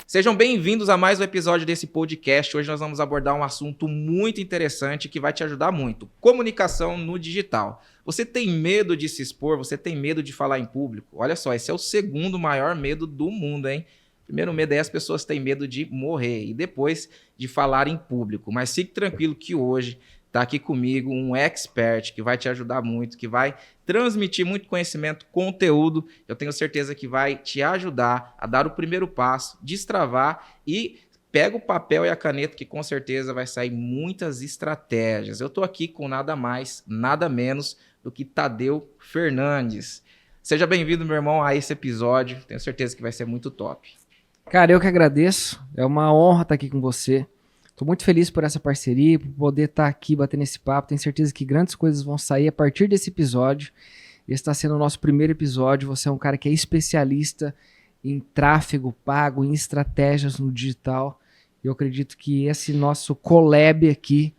Sejam bem-vindos a mais um episódio desse podcast. Hoje nós vamos abordar um assunto muito interessante que vai te ajudar muito. Comunicação no digital. Você tem medo de se expor? Você tem medo de falar em público? Olha só, esse é o segundo maior medo do mundo, hein? Primeiro medo é as pessoas têm medo de morrer e depois de falar em público. Mas fique tranquilo que hoje está aqui comigo um expert que vai te ajudar muito, que vai transmitir muito conhecimento, conteúdo. Eu tenho certeza que vai te ajudar a dar o primeiro passo, destravar e pega o papel e a caneta que com certeza vai sair muitas estratégias. Eu estou aqui com nada mais, nada menos do que Tadeu Fernandes. Seja bem-vindo, meu irmão, a esse episódio. Tenho certeza que vai ser muito top. Cara, eu que agradeço. É uma honra estar aqui com você. Estou muito feliz por essa parceria, por poder estar aqui batendo esse papo. Tenho certeza que grandes coisas vão sair a partir desse episódio. Esse está sendo o nosso primeiro episódio. Você é um cara que é especialista em tráfego pago, em estratégias no digital. Eu acredito que esse nosso collab aqui,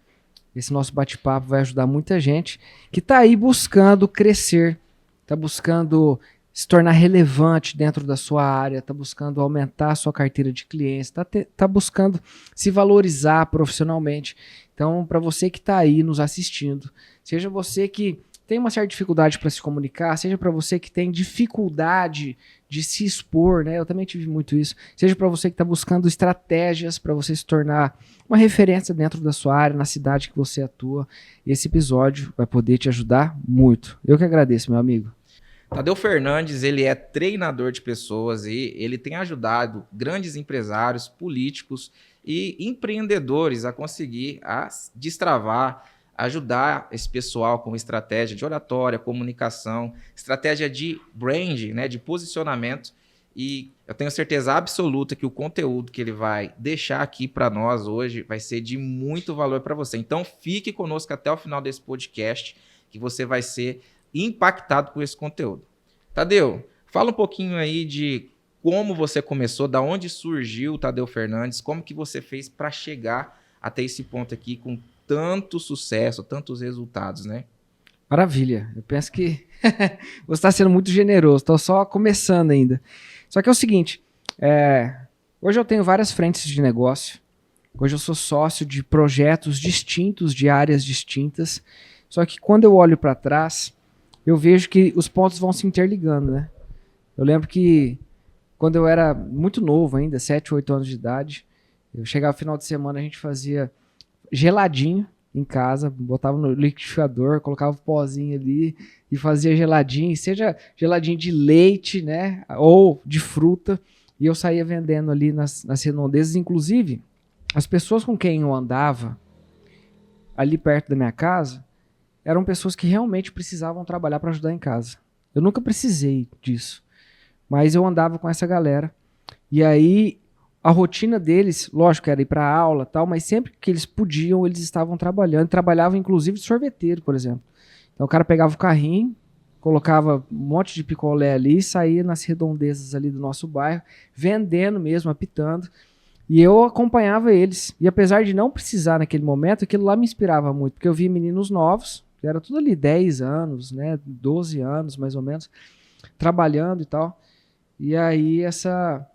esse nosso bate-papo vai ajudar muita gente que está aí buscando crescer, está buscando se tornar relevante dentro da sua área, está buscando aumentar a sua carteira de clientes, está buscando se valorizar profissionalmente. Então, para você que está aí nos assistindo, seja você que tem uma certa dificuldade para se comunicar, seja para você que tem dificuldade de se expor, né? Eu também tive muito isso. Seja para você que está buscando estratégias para você se tornar uma referência dentro da sua área, na cidade que você atua, esse episódio vai poder te ajudar muito. Eu que agradeço, meu amigo. Tadeu Fernandes, ele é treinador de pessoas e ele tem ajudado grandes empresários, políticos e empreendedores a conseguir destravar, ajudar esse pessoal com estratégia de oratória, comunicação, estratégia de brand, né, de posicionamento. E eu tenho certeza absoluta que o conteúdo que ele vai deixar aqui para nós hoje vai ser de muito valor para você. Então fique conosco até o final desse podcast, que você vai ser impactado com esse conteúdo. Tadeu, fala um pouquinho aí de como você começou, da onde surgiu o Tadeu Fernandes, como que você fez para chegar até esse ponto aqui com tanto sucesso, tantos resultados, né? Maravilha, eu penso que você está sendo muito generoso, estou só começando ainda. Só que é o seguinte, hoje eu tenho várias frentes de negócio, hoje eu sou sócio de projetos distintos, de áreas distintas, só que quando eu olho para trás, eu vejo que os pontos vão se interligando, né? Eu lembro que quando eu era muito novo ainda, 7, 8 anos de idade, eu chegava no final de semana, a gente fazia geladinho em casa, botava no liquidificador, colocava o pozinho ali e fazia geladinho, seja geladinho de leite, né? Ou de fruta, e eu saía vendendo ali nas redondezas. Inclusive, as pessoas com quem eu andava ali perto da minha casa, eram pessoas que realmente precisavam trabalhar para ajudar em casa. Eu nunca precisei disso, mas eu andava com essa galera. E aí, a rotina deles, lógico, era ir para aula e tal, mas sempre que eles podiam, eles estavam trabalhando. Trabalhavam, inclusive, de sorveteiro, por exemplo. Então, o cara pegava o carrinho, colocava um monte de picolé ali e saía nas redondezas ali do nosso bairro, vendendo mesmo, apitando. E eu acompanhava eles. E apesar de não precisar naquele momento, aquilo lá me inspirava muito, porque eu via meninos novos, que era tudo ali 10 anos, né, 12 anos mais ou menos, trabalhando e tal. E aí essa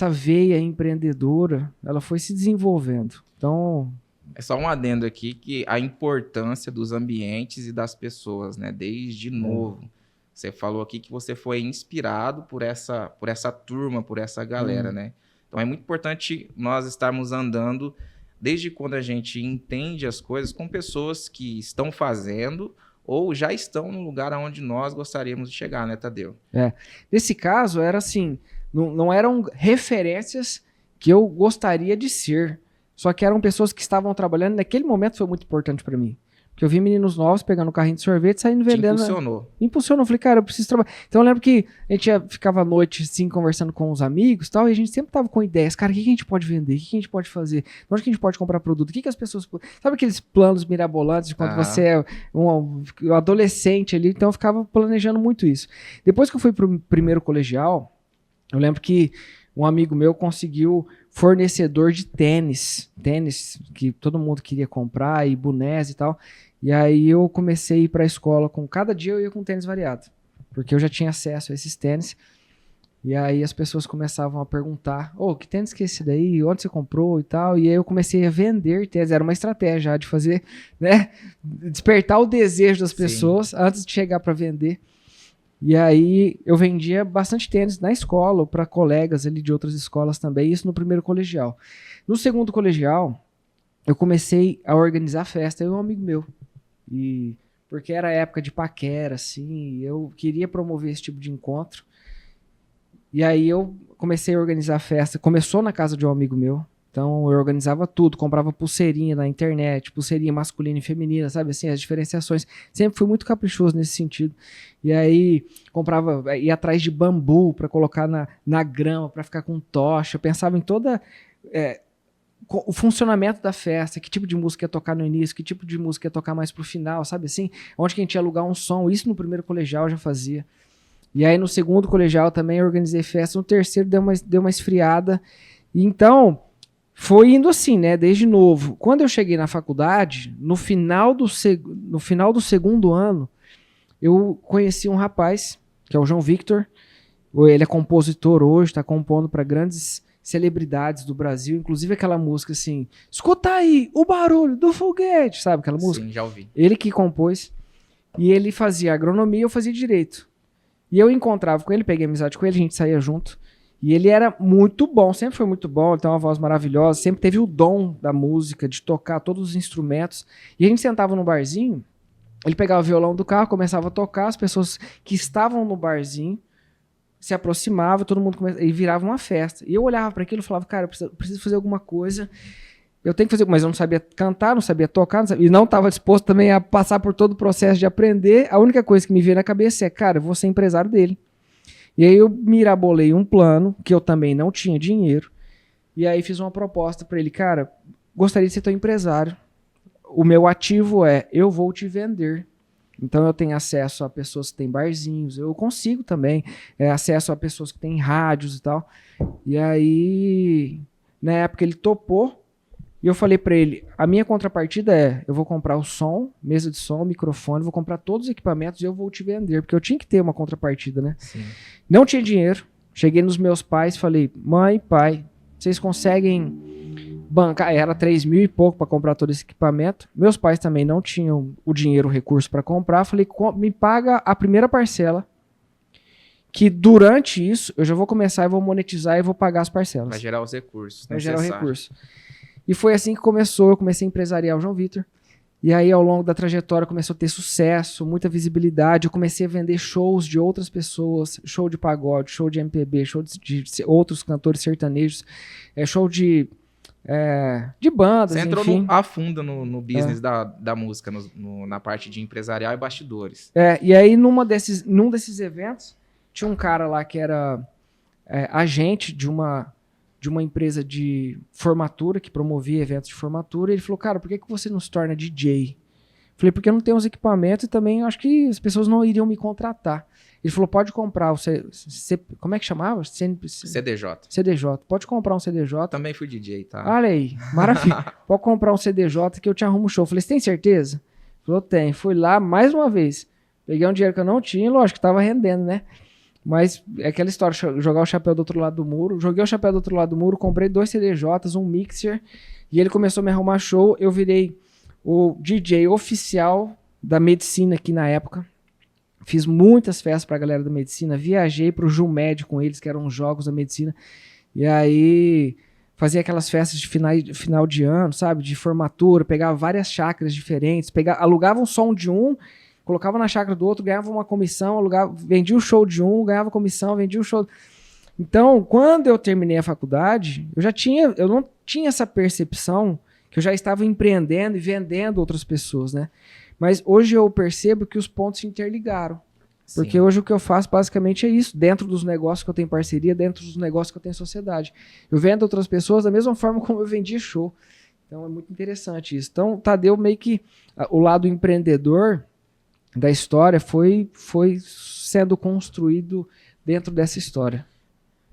veia empreendedora, ela foi se desenvolvendo. Então, é só um adendo aqui que a importância dos ambientes e das pessoas, né, desde novo. Você falou aqui que você foi inspirado por essa turma, por essa galera, né? Então é muito importante nós estarmos andando desde quando a gente entende as coisas com pessoas que estão fazendo ou já estão no lugar onde nós gostaríamos de chegar, né, Tadeu? Nesse caso, era assim, não eram referências que eu gostaria de ser, só que eram pessoas que estavam trabalhando. Naquele momento foi muito importante para mim. Porque eu vi meninos novos pegando um carrinho de sorvete e saindo vendendo. Impulsionou. Impulsionou. Eu falei, cara, eu preciso trabalhar. Então eu lembro que a gente ficava à noite, assim, conversando com os amigos e tal, e a gente sempre tava com ideias. Cara, o que a gente pode vender? O que a gente pode fazer? Onde que a gente pode comprar produto? O que as pessoas... Sabe aqueles planos mirabolantes de quando você é um adolescente ali? Então eu ficava planejando muito isso. Depois que eu fui pro primeiro colegial, eu lembro que um amigo meu conseguiu fornecedor de tênis que todo mundo queria comprar, e bonés e tal. E aí eu comecei a ir para a escola cada dia eu ia com tênis variado, porque eu já tinha acesso a esses tênis. E aí as pessoas começavam a perguntar, que tênis que é esse daí? Onde você comprou e tal? E aí eu comecei a vender tênis. Era uma estratégia já de fazer, né? Despertar o desejo das pessoas antes de chegar para vender. E aí eu vendia bastante tênis na escola, para colegas ali de outras escolas também, isso no primeiro colegial. No segundo colegial, eu comecei a organizar festa, eu e um amigo meu. Porque era época de paquera, assim, eu queria promover esse tipo de encontro. E aí eu comecei a organizar festa. Começou na casa de um amigo meu. Então eu organizava tudo, comprava pulseirinha na internet, pulseirinha masculina e feminina, sabe assim, as diferenciações. Sempre fui muito caprichoso nesse sentido. E aí ia atrás de bambu para colocar na grama, para ficar com tocha. Eu pensava em toda o funcionamento da festa, que tipo de música ia tocar no início, que tipo de música ia tocar mais pro final, sabe assim? Onde que a gente ia alugar um som. Isso no primeiro colegial eu já fazia. E aí no segundo colegial também eu organizei festa, no terceiro deu uma esfriada. E então, foi indo assim, né, desde novo. Quando eu cheguei na faculdade, no final do segundo ano, eu conheci um rapaz, que é o João Victor. Ele é compositor hoje, está compondo para grandes celebridades do Brasil, inclusive aquela música assim, escuta aí o barulho do foguete, sabe aquela música? Sim, já ouvi. Ele que compôs, e ele fazia agronomia, eu fazia direito. E eu encontrava com ele, peguei amizade com ele, a gente saía junto. E ele era muito bom, sempre foi muito bom, ele tem uma voz maravilhosa, sempre teve o dom da música, de tocar todos os instrumentos. E a gente sentava no barzinho, ele pegava o violão do carro, começava a tocar, as pessoas que estavam no barzinho se aproximavam, todo mundo e virava uma festa. E eu olhava para aquilo e falava, cara, eu preciso fazer alguma coisa. Eu tenho que fazer, mas eu não sabia cantar, não sabia tocar, e não estava disposto também a passar por todo o processo de aprender. A única coisa que me veio na cabeça é, cara, eu vou ser empresário dele. E aí eu mirabolei um plano, que eu também não tinha dinheiro, e aí fiz uma proposta para ele, cara, gostaria de ser teu empresário. O meu ativo eu vou te vender. Então eu tenho acesso a pessoas que têm barzinhos, eu consigo também acesso a pessoas que têm rádios e tal. E aí, na época ele topou, e eu falei pra ele, a minha contrapartida eu vou comprar o som, mesa de som, microfone, vou comprar todos os equipamentos e eu vou te vender, porque eu tinha que ter uma contrapartida, né? Sim. Não tinha dinheiro, cheguei nos meus pais, falei, mãe, pai, vocês conseguem bancar? Era 3 mil e pouco pra comprar todo esse equipamento. Meus pais também não tinham o dinheiro, o recurso pra comprar. Falei, me paga a primeira parcela, que durante isso eu já vou começar e vou monetizar e vou pagar as parcelas. Vai gerar os recursos. Vai gerar o recurso. E foi assim que começou, eu comecei a empresariar o João Victor. E aí, ao longo da trajetória, começou a ter sucesso, muita visibilidade. Eu comecei a vender shows de outras pessoas, show de pagode, show de MPB, show de outros cantores sertanejos, show de bandas, Você entrou enfim. a fundo no business da música, na parte de empresarial e bastidores. E aí, num desses eventos, tinha um cara lá que era agente de uma empresa de formatura, que promovia eventos de formatura, e ele falou, cara, por que você não se torna DJ? Falei, porque eu não tenho os equipamentos e também eu acho que as pessoas não iriam me contratar. Ele falou, pode comprar como é que chamava? CDJ. CDJ. Pode comprar um CDJ. Também fui DJ, tá? Olha aí, maravilha. Pode comprar um CDJ que eu te arrumo o show. Falei, você tem certeza? Ele falou, tem. Fui lá mais uma vez. Peguei um dinheiro que eu não tinha, lógico que tava rendendo, né? Mas é aquela história, jogar o chapéu do outro lado do muro. Joguei o chapéu do outro lado do muro, comprei 2 CDJs, um mixer, e ele começou a me arrumar show. Eu virei o DJ oficial da medicina aqui na época. Fiz muitas festas pra galera da medicina, viajei pro Jumed com eles, que eram os jogos da medicina. E aí fazia aquelas festas de final de ano, sabe? De formatura, pegava várias chácaras diferentes, alugava um som de um, colocava na chácara do outro, ganhava uma comissão, vendia o show de um, ganhava comissão, vendia o show. Então, quando eu terminei a faculdade, eu não tinha essa percepção que eu já estava empreendendo e vendendo outras pessoas, né? Mas hoje eu percebo que os pontos se interligaram. Sim. Porque hoje o que eu faço basicamente é isso, dentro dos negócios que eu tenho parceria, dentro dos negócios que eu tenho sociedade. Eu vendo outras pessoas da mesma forma como eu vendia show. Então é muito interessante isso. Então, Tadeu, meio que o lado empreendedor da história foi sendo construído dentro dessa história.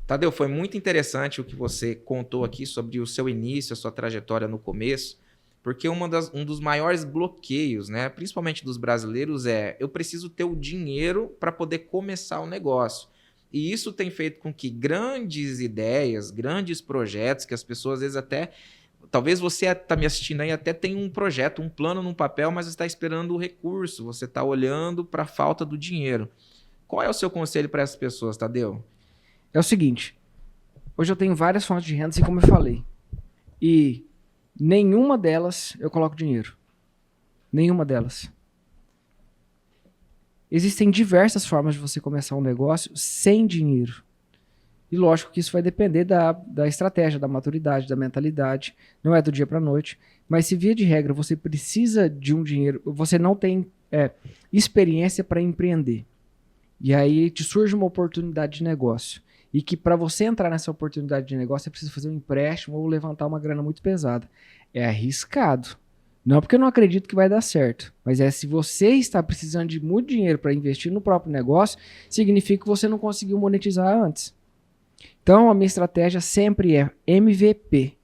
Tadeu, foi muito interessante o que você contou aqui sobre o seu início, a sua trajetória no começo, porque um dos maiores bloqueios, né, principalmente dos brasileiros, eu preciso ter o dinheiro para poder começar o negócio. E isso tem feito com que grandes ideias, grandes projetos, que as pessoas às vezes até... Talvez você está me assistindo aí, até tem um projeto, um plano num papel, mas você está esperando o recurso, você está olhando para a falta do dinheiro. Qual é o seu conselho para essas pessoas, Tadeu? É o seguinte, hoje eu tenho várias fontes de renda, assim como eu falei, e nenhuma delas eu coloco dinheiro. Nenhuma delas. Existem diversas formas de você começar um negócio sem dinheiro. E lógico que isso vai depender da estratégia, da maturidade, da mentalidade. Não é do dia para a noite. Mas se via de regra você precisa de um dinheiro, você não tem experiência para empreender. E aí te surge uma oportunidade de negócio. E que para você entrar nessa oportunidade de negócio, você precisa fazer um empréstimo ou levantar uma grana muito pesada. É arriscado. Não porque eu não acredito que vai dar certo, mas se você está precisando de muito dinheiro para investir no próprio negócio, significa que você não conseguiu monetizar antes. Então, a minha estratégia sempre é MVP,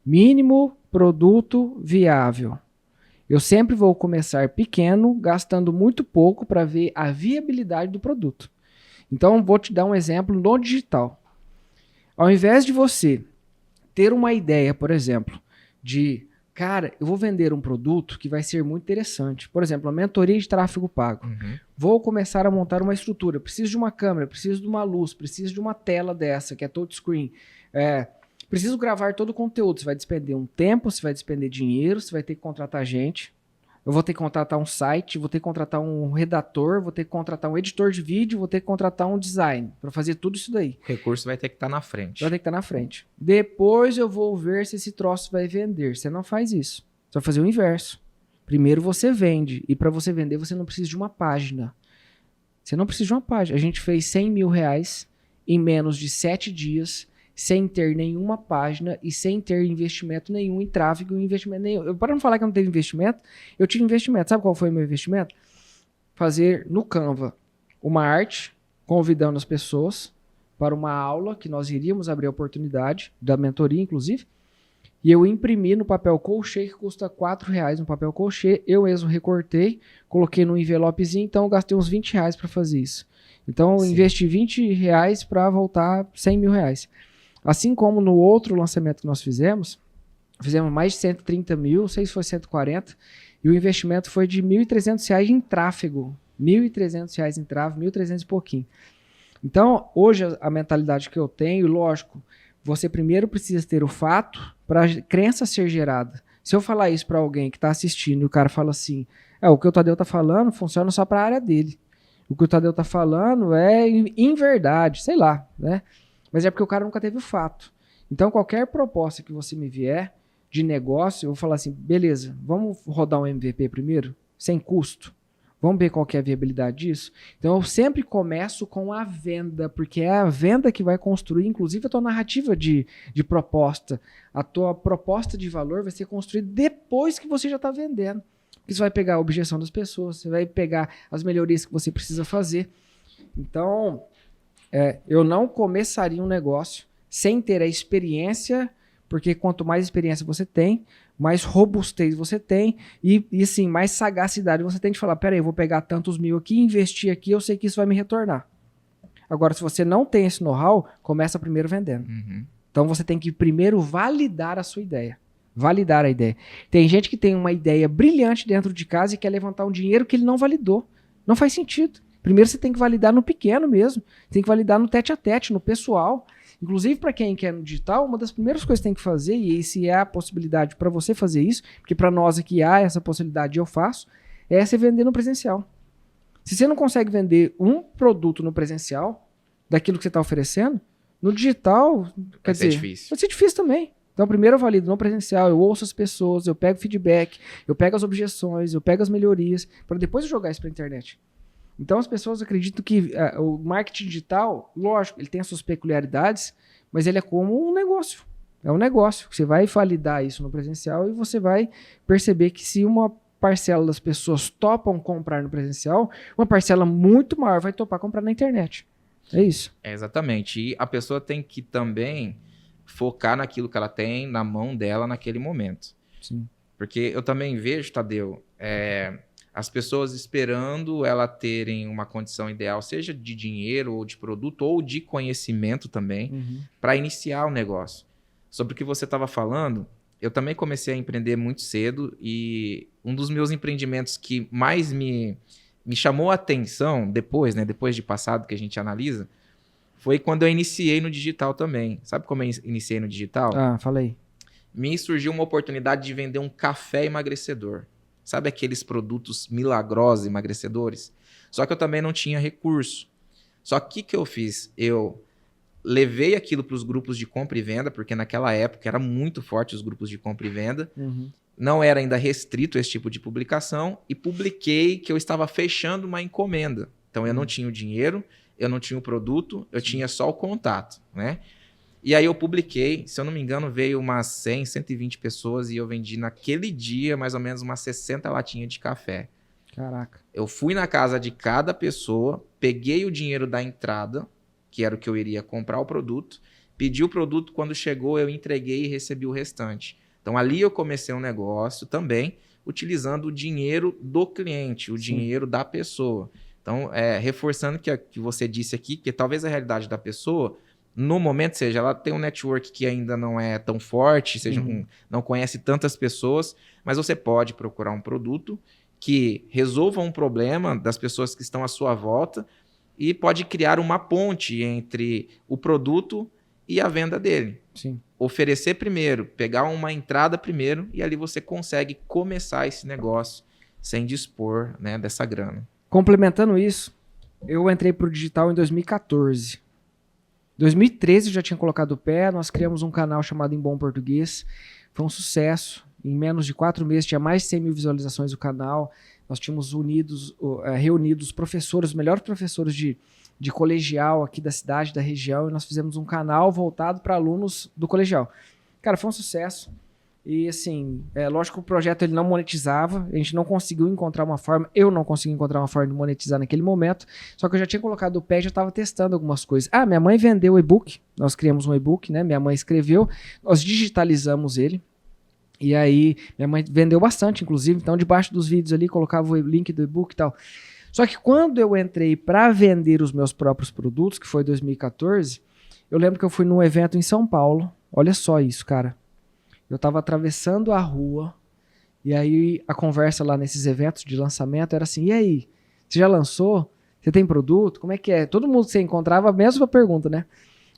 mínimo produto viável. Eu sempre vou começar pequeno, gastando muito pouco para ver a viabilidade do produto. Então, vou te dar um exemplo no digital. Ao invés de você ter uma ideia, por exemplo, de... Cara, eu vou vender um produto que vai ser muito interessante. Por exemplo, a mentoria de tráfego pago. Uhum. Vou começar a montar uma estrutura. Preciso de uma câmera, preciso de uma luz, preciso de uma tela dessa, que é touchscreen. Preciso gravar todo o conteúdo. Você vai despender um tempo, você vai despender dinheiro, você vai ter que contratar gente. Eu vou ter que contratar um site, vou ter que contratar um redator, vou ter que contratar um editor de vídeo, vou ter que contratar um design para fazer tudo isso daí. O recurso vai ter que estar na frente. Vai ter que estar na frente. Depois eu vou ver se esse troço vai vender. Você não faz isso. Você vai fazer o inverso. Primeiro você vende. E para você vender, você não precisa de uma página. Você não precisa de uma página. A gente fez 100 mil reais em menos de 7 dias, sem ter nenhuma página e sem ter investimento nenhum em tráfego, investimento nenhum. Para não falar que eu não teve investimento, eu tive investimento. Sabe qual foi o meu investimento? Fazer no Canva uma arte, convidando as pessoas para uma aula que nós iríamos abrir a oportunidade, da mentoria inclusive, e eu imprimi no papel colchê, que custa R$4 um papel colchê, eu mesmo recortei, coloquei no envelopezinho, então eu gastei uns R$20 para fazer isso. Então eu investi R$20 para voltar 100 mil reais. Assim como no outro lançamento que nós fizemos mais de 130 mil, não sei se foi 140, e o investimento foi de R$1.300 em tráfego. R$1.300 em tráfego, 1.300 e pouquinho. Então, hoje a mentalidade que eu tenho, lógico, você primeiro precisa ter o fato para a crença ser gerada. Se eu falar isso para alguém que está assistindo e o cara fala assim, o que o Tadeu está falando funciona só para a área dele. O que o Tadeu está falando é em verdade, sei lá, né? Mas é porque o cara nunca teve o fato. Então, qualquer proposta que você me vier de negócio, eu vou falar assim, beleza, vamos rodar um MVP primeiro, sem custo. Vamos ver qual que é a viabilidade disso? Então, eu sempre começo com a venda, porque é a venda que vai construir, inclusive, a tua narrativa de proposta. A tua proposta de valor vai ser construída depois que você já está vendendo. Porque você vai pegar a objeção das pessoas, você vai pegar as melhorias que você precisa fazer. Então... eu não começaria um negócio sem ter a experiência, porque quanto mais experiência você tem, mais robustez você tem e assim, mais sagacidade você tem de falar, peraí, eu vou pegar tantos mil aqui, investir aqui, eu sei que isso vai me retornar. Agora, se você não tem esse know-how, começa primeiro vendendo. Uhum. Então, você tem que primeiro validar a sua ideia. Validar a ideia. Tem gente que tem uma ideia brilhante dentro de casa e quer levantar um dinheiro que ele não validou. Não faz sentido. Primeiro você tem que validar no pequeno mesmo, tem que validar no tete-a-tete, no pessoal. Inclusive, para quem quer no digital, uma das primeiras coisas que tem que fazer, e se é a possibilidade para você fazer isso, porque para nós aqui há essa possibilidade, eu faço, é você vender no presencial. Se você não consegue vender um produto no presencial, daquilo que você está oferecendo, no digital, Vai ser difícil. Vai ser difícil também. Então, primeiro eu valido no presencial, eu ouço as pessoas, eu pego feedback, eu pego as objeções, eu pego as melhorias, para depois eu jogar isso para a internet. Então as pessoas acreditam que o marketing digital, lógico, ele tem as suas peculiaridades, mas ele é como um negócio. É um negócio. Você vai validar isso no presencial e você vai perceber que se uma parcela das pessoas topam comprar no presencial, uma parcela muito maior vai topar comprar na internet. É isso. Exatamente. E a pessoa tem que também focar naquilo que ela tem na mão dela naquele momento. Sim. Porque eu também vejo, Tadeu, As pessoas esperando ela terem uma condição ideal, seja de dinheiro ou de produto ou de conhecimento também, para iniciar o negócio. Sobre o que você estava falando, eu também comecei a empreender muito cedo e um dos meus empreendimentos que mais me chamou a atenção depois, né, depois de passado que a gente analisa, foi quando eu iniciei no digital também. Sabe como eu iniciei no digital? Ah, falei. Me surgiu uma oportunidade de vender um café emagrecedor. Sabe aqueles produtos milagrosos emagrecedores? Só que eu também não tinha recurso. Só que o que eu fiz? Eu levei aquilo para os grupos de compra e venda, porque naquela época era muito forte os grupos de compra e venda. Não era ainda restrito esse tipo de publicação. E publiquei que eu estava fechando uma encomenda. Então eu não tinha o dinheiro, eu não tinha o produto, eu tinha só o contato, né? E aí eu publiquei, se eu não me engano, veio umas 100, 120 pessoas e eu vendi naquele dia mais ou menos umas 60 latinhas de café. Caraca. Eu fui na casa de cada pessoa, peguei o dinheiro da entrada, que era o que eu iria comprar o produto, pedi o produto, quando chegou eu entreguei e recebi o restante. Então ali eu comecei um negócio também, utilizando o dinheiro do cliente, o dinheiro da pessoa. Então, reforçando que você disse aqui, que talvez a realidade da pessoa, no momento, seja, ela tem um network que ainda não é tão forte, seja, não conhece tantas pessoas, mas você pode procurar um produto que resolva um problema das pessoas que estão à sua volta e pode criar uma ponte entre o produto e a venda dele. Sim. Oferecer primeiro, pegar uma entrada primeiro e ali você consegue começar esse negócio sem dispor, né, dessa grana. Complementando isso, eu entrei para o digital em 2014. 2013 eu já tinha colocado o pé, nós criamos um canal chamado Em Bom Português. Foi um sucesso. Em menos de 4 meses tinha mais de 100 mil visualizações do canal. Nós tínhamos reunido os professores, os melhores professores de colegial aqui da cidade, da região, e nós fizemos um canal voltado para alunos do colegial. Cara, foi um sucesso. E assim, lógico que o projeto ele não monetizava, a gente não conseguiu encontrar uma forma, eu não consegui encontrar uma forma de monetizar naquele momento, só que eu já tinha colocado o pé e já estava testando algumas coisas. Ah, minha mãe vendeu o e-book, nós criamos um e-book, né? Minha mãe escreveu, nós digitalizamos ele, e aí minha mãe vendeu bastante, inclusive, então debaixo dos vídeos ali colocava o link do e-book e tal. Só que quando eu entrei para vender os meus próprios produtos, que foi em 2014, eu lembro que eu fui num evento em São Paulo, olha só isso, cara. Eu estava atravessando a rua e aí a conversa lá nesses eventos de lançamento era assim, e aí, você já lançou? Você tem produto? Como é que é? Todo mundo que você encontrava, a mesma pergunta, né?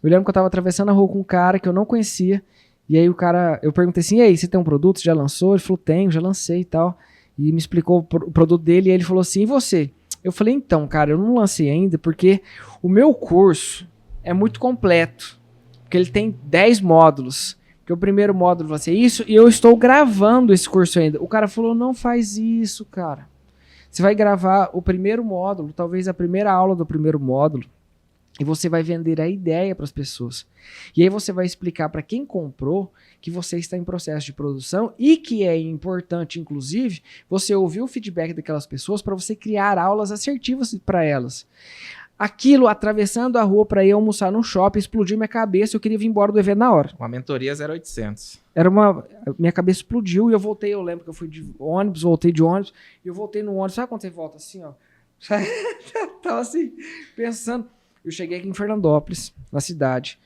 Eu lembro que eu estava atravessando a rua com um cara que eu não conhecia e aí eu perguntei assim, e aí, você tem um produto? Você já lançou? Ele falou, tenho, já lancei e tal. E me explicou o produto dele e ele falou assim, e você? Eu falei, então, cara, eu não lancei ainda porque o meu curso é muito completo, porque ele tem 10 módulos. Porque o primeiro módulo vai ser isso, e eu estou gravando esse curso ainda. O cara falou, não faz isso, cara. Você vai gravar o primeiro módulo, talvez a primeira aula do primeiro módulo, e você vai vender a ideia para as pessoas. E aí você vai explicar para quem comprou que você está em processo de produção e que é importante, inclusive, você ouvir o feedback daquelas pessoas para você criar aulas assertivas para elas. Aquilo, atravessando a rua para ir almoçar num shopping, explodiu minha cabeça, eu queria vir embora do evento na hora. Uma mentoria 0800. Minha cabeça explodiu e eu voltei, eu lembro que eu fui de ônibus, voltei de ônibus, e eu voltei no ônibus, sabe quando você volta assim, ó? Tava assim, pensando. Eu cheguei aqui em Fernandópolis, na cidade,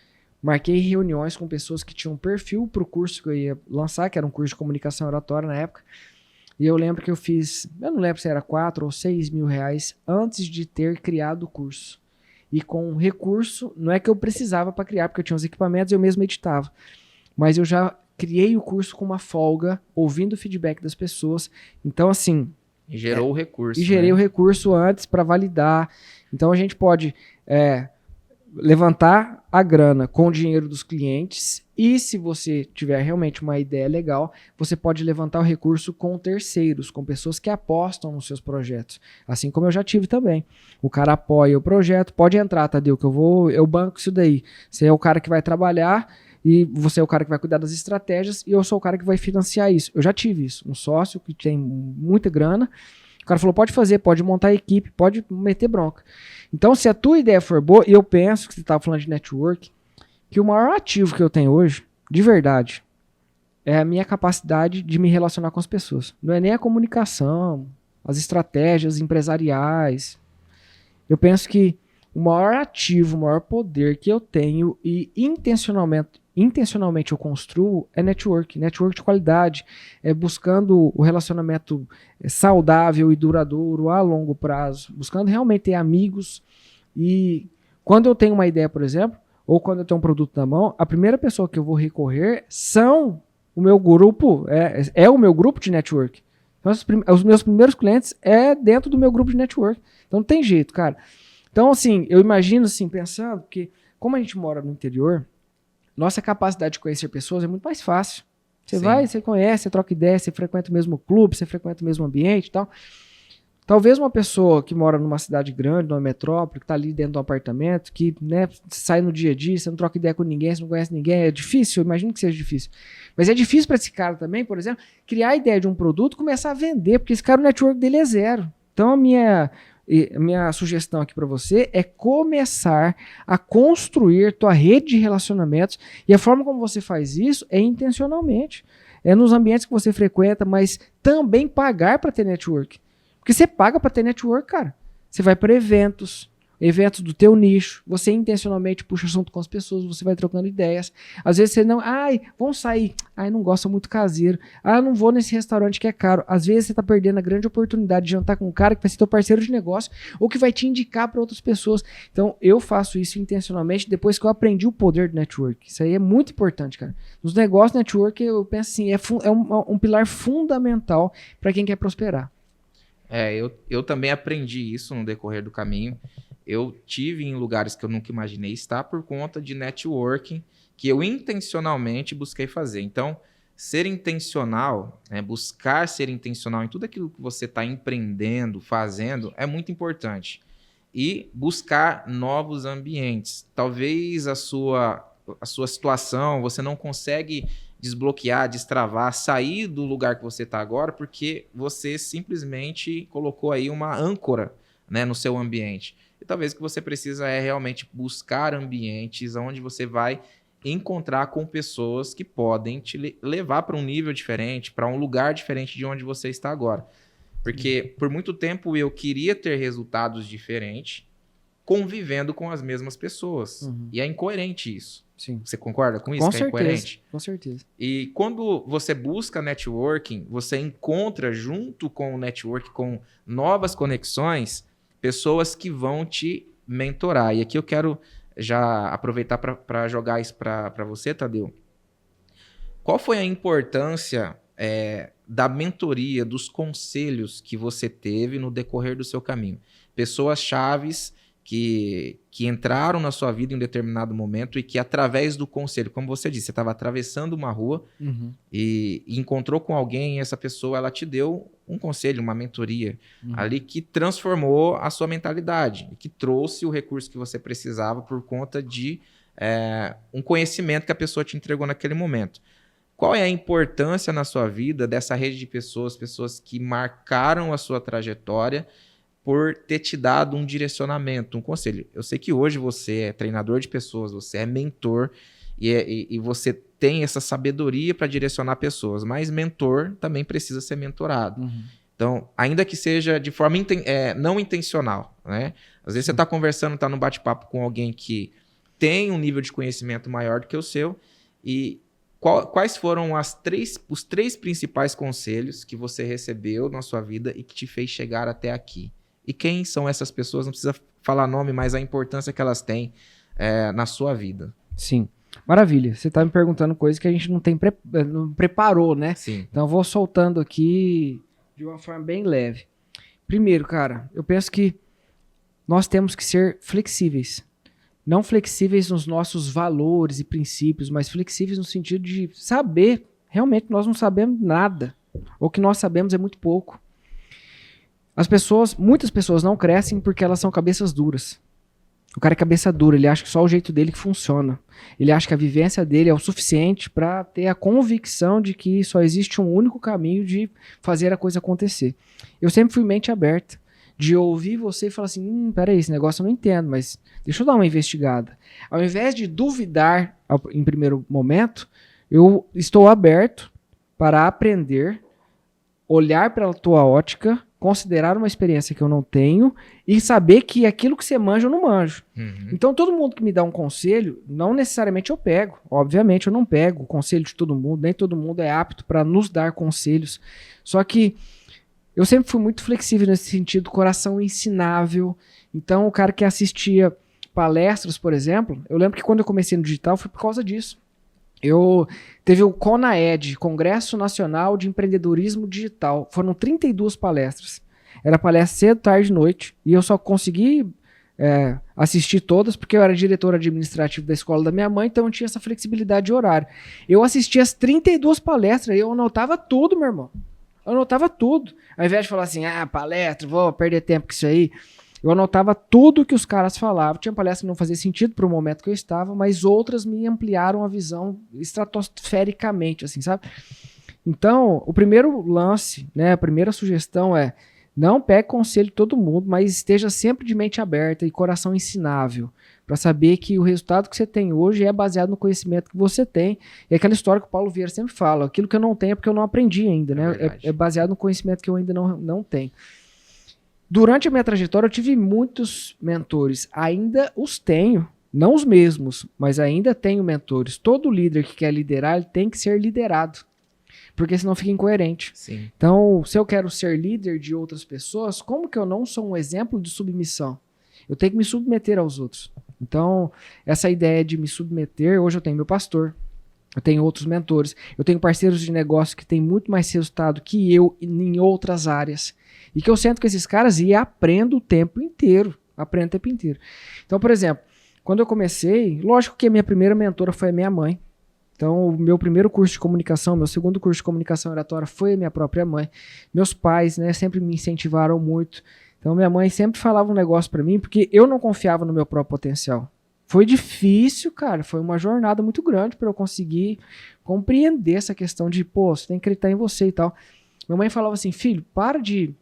marquei reuniões com pessoas que tinham perfil pro curso que eu ia lançar, que era um curso de comunicação oratória na época. E eu lembro que eu não lembro se era 4 ou 6 mil reais antes de ter criado o curso. E com recurso, não é que eu precisava para criar, porque eu tinha os equipamentos e eu mesmo editava. Mas eu já criei o curso com uma folga, ouvindo o feedback das pessoas. Então, assim... E gerou o recurso. E gerei o recurso antes para validar. Então, a gente pode levantar a grana com o dinheiro dos clientes e se você tiver realmente uma ideia legal, você pode levantar o recurso com terceiros, com pessoas que apostam nos seus projetos, assim como eu já tive também. O cara apoia o projeto, pode entrar, Tadeu, que eu banco isso daí. Você é o cara que vai trabalhar e você é o cara que vai cuidar das estratégias e eu sou o cara que vai financiar isso. Eu já tive isso, um sócio que tem muita grana. O cara falou, pode fazer, pode montar a equipe, pode meter bronca. Então, se a tua ideia for boa, e eu penso que você estava falando de network, que o maior ativo que eu tenho hoje, de verdade, é a minha capacidade de me relacionar com as pessoas. Não é nem a comunicação, as estratégias empresariais. Eu penso que o maior ativo, o maior poder que eu tenho e intencionalmente eu construo é network de qualidade, buscando o relacionamento saudável e duradouro a longo prazo, buscando realmente ter amigos. E quando eu tenho uma ideia, por exemplo, ou quando eu tenho um produto na mão, a primeira pessoa que eu vou recorrer são o meu grupo, é o meu grupo de network. Então, os meus primeiros clientes é dentro do meu grupo de network. Então não tem jeito, cara. Então, assim, eu imagino, assim, pensando que como a gente mora no interior, nossa capacidade de conhecer pessoas é muito mais fácil. Você vai, você conhece, você troca ideia, você frequenta o mesmo clube, você frequenta o mesmo ambiente e tal. Talvez uma pessoa que mora numa cidade grande, numa metrópole, que está ali dentro de um apartamento, que, né, sai no dia a dia, você não troca ideia com ninguém, você não conhece ninguém, é difícil, eu imagino que seja difícil. Mas é difícil para esse cara também, por exemplo, criar a ideia de um produto e começar a vender, porque esse cara, o network dele é zero. Então a minha sugestão aqui para você é começar a construir tua rede de relacionamentos, e a forma como você faz isso é intencionalmente. É nos ambientes que você frequenta, mas também pagar para ter network. Porque você paga para ter network, cara. Você vai para eventos do teu nicho, você intencionalmente puxa assunto com as pessoas, você vai trocando ideias. Às vezes você não, vamos sair. Não gosto muito caseiro. Eu não vou nesse restaurante que é caro. Às vezes você tá perdendo a grande oportunidade de jantar com um cara que vai ser teu parceiro de negócio ou que vai te indicar para outras pessoas. Então, eu faço isso intencionalmente depois que eu aprendi o poder do network. Isso aí é muito importante, cara. Nos negócios, network, eu penso assim, é um pilar fundamental para quem quer prosperar. Eu também aprendi isso no decorrer do caminho. Eu tive em lugares que eu nunca imaginei estar por conta de networking que eu intencionalmente busquei fazer. Então, ser intencional, buscar ser intencional em tudo aquilo que você está empreendendo, fazendo, é muito importante. E buscar novos ambientes. Talvez a sua situação, você não consegue desbloquear, destravar, sair do lugar que você está agora, porque você simplesmente colocou aí uma âncora, né, no seu ambiente. E talvez o que você precisa é realmente buscar ambientes onde você vai encontrar com pessoas que podem te levar para um nível diferente, para um lugar diferente de onde você está agora. Porque por muito tempo eu queria ter resultados diferentes convivendo com as mesmas pessoas. Uhum. E é incoerente isso. Sim. Você concorda com isso? Com que certeza, é incoerente? Com certeza. E quando você busca networking, você encontra junto com o network, com novas conexões, pessoas que vão te mentorar. E aqui eu quero já aproveitar para jogar isso para você, Tadeu. Qual foi a importância da mentoria, dos conselhos que você teve no decorrer do seu caminho? Pessoas chaves que entraram na sua vida em um determinado momento e que através do conselho, como você disse, você estava atravessando uma rua e encontrou com alguém e essa pessoa ela te deu um conselho, uma mentoria ali que transformou a sua mentalidade, que trouxe o recurso que você precisava por conta de um conhecimento que a pessoa te entregou naquele momento. Qual é a importância na sua vida dessa rede de pessoas que marcaram a sua trajetória por ter te dado um direcionamento, um conselho? Eu sei que hoje você é treinador de pessoas, você é mentor e você tem essa sabedoria para direcionar pessoas, mas mentor também precisa ser mentorado. Então, ainda que seja de forma não intencional, né? Às vezes você está conversando, está num bate-papo com alguém que tem um nível de conhecimento maior do que o seu e quais foram os três principais conselhos que você recebeu na sua vida e que te fez chegar até aqui? E quem são essas pessoas? Não precisa falar nome, mas a importância que elas têm na sua vida. Sim. Maravilha. Você está me perguntando coisas que a gente não preparou, né? Sim. Então eu vou soltando aqui de uma forma bem leve. Primeiro, cara, eu penso que nós temos que ser flexíveis. Não flexíveis nos nossos valores e princípios, mas flexíveis no sentido de saber, realmente nós não sabemos nada. O que nós sabemos é muito pouco. Muitas pessoas não crescem porque elas são cabeças duras. O cara é cabeça dura, ele acha que só o jeito dele que funciona. Ele acha que a vivência dele é o suficiente para ter a convicção de que só existe um único caminho de fazer a coisa acontecer. Eu sempre fui mente aberta, de ouvir você e falar assim, peraí, esse negócio eu não entendo, mas deixa eu dar uma investigada. Ao invés de duvidar em primeiro momento, eu estou aberto para aprender, olhar para a tua ótica considerar uma experiência que eu não tenho e saber que aquilo que você manja eu não manjo. Então todo mundo que me dá um conselho, não necessariamente eu pego. Obviamente eu não pego o conselho de todo mundo, nem todo mundo é apto para nos dar conselhos. Só que eu sempre fui muito flexível nesse sentido, coração ensinável. Então o cara que assistia palestras, por exemplo, eu lembro que quando eu comecei no digital foi por causa disso. Teve o CONAED, Congresso Nacional de Empreendedorismo Digital. Foram 32 palestras. Era palestra cedo, tarde e noite. E eu só consegui assistir todas porque eu era diretor administrativo da escola da minha mãe, então eu tinha essa flexibilidade de horário. Eu assisti as 32 palestras e eu anotava tudo, meu irmão. Eu anotava tudo. Ao invés de falar assim, palestra, vou perder tempo com isso aí. Eu anotava tudo que os caras falavam. Tinha palestras que não fazia sentido para o momento que eu estava, mas outras me ampliaram a visão estratosfericamente, assim, sabe? Então, o primeiro lance, né, a primeira sugestão é não pegue conselho de todo mundo, mas esteja sempre de mente aberta e coração ensinável, para saber que o resultado que você tem hoje é baseado no conhecimento que você tem. E aquela história que o Paulo Vieira sempre fala, aquilo que eu não tenho é porque eu não aprendi ainda, né? É baseado no conhecimento que eu ainda não tenho. Durante a minha trajetória, eu tive muitos mentores. Ainda os tenho. Não os mesmos, mas ainda tenho mentores. Todo líder que quer liderar, ele tem que ser liderado. Porque senão fica incoerente. Sim. Então, se eu quero ser líder de outras pessoas, como que eu não sou um exemplo de submissão? Eu tenho que me submeter aos outros. Então, essa ideia de me submeter, hoje eu tenho meu pastor. Eu tenho outros mentores. Eu tenho parceiros de negócio que têm muito mais resultado que eu em outras áreas. E que eu sento com esses caras e aprendo o tempo inteiro. Então, por exemplo, quando eu comecei, lógico que a minha primeira mentora foi a minha mãe. Então, o meu primeiro curso de comunicação, meu segundo curso de comunicação oratória foi a minha própria mãe. Meus pais, né, sempre me incentivaram muito. Então, minha mãe sempre falava um negócio pra mim, porque eu não confiava no meu próprio potencial. Foi difícil, cara. Foi uma jornada muito grande para eu conseguir compreender essa questão de, você tem que acreditar em você e tal. Minha mãe falava assim, filho, para de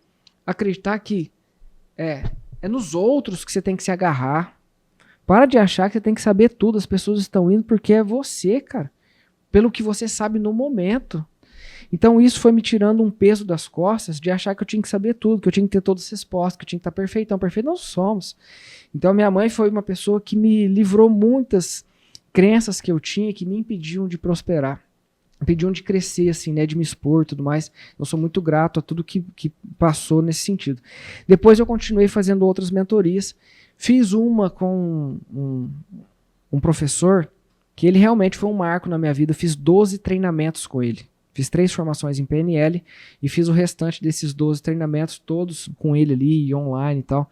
acreditar que é nos outros que você tem que se agarrar. Para de achar que você tem que saber tudo. As pessoas estão indo porque é você, cara. Pelo que você sabe no momento. Então isso foi me tirando um peso das costas de achar que eu tinha que saber tudo, que eu tinha que ter todas as respostas, que eu tinha que estar perfeitão. Perfeito nós somos. Então minha mãe foi uma pessoa que me livrou muitas crenças que eu tinha que me impediam de prosperar. Impediam de crescer, assim, né, de me expor e tudo mais. Eu sou muito grato a tudo que passou nesse sentido. Depois eu continuei fazendo outras mentorias. Fiz uma com um professor que ele realmente foi um marco na minha vida. Fiz 12 treinamentos com ele. Fiz 3 formações em PNL e fiz o restante desses 12 treinamentos todos com ele ali, online e tal.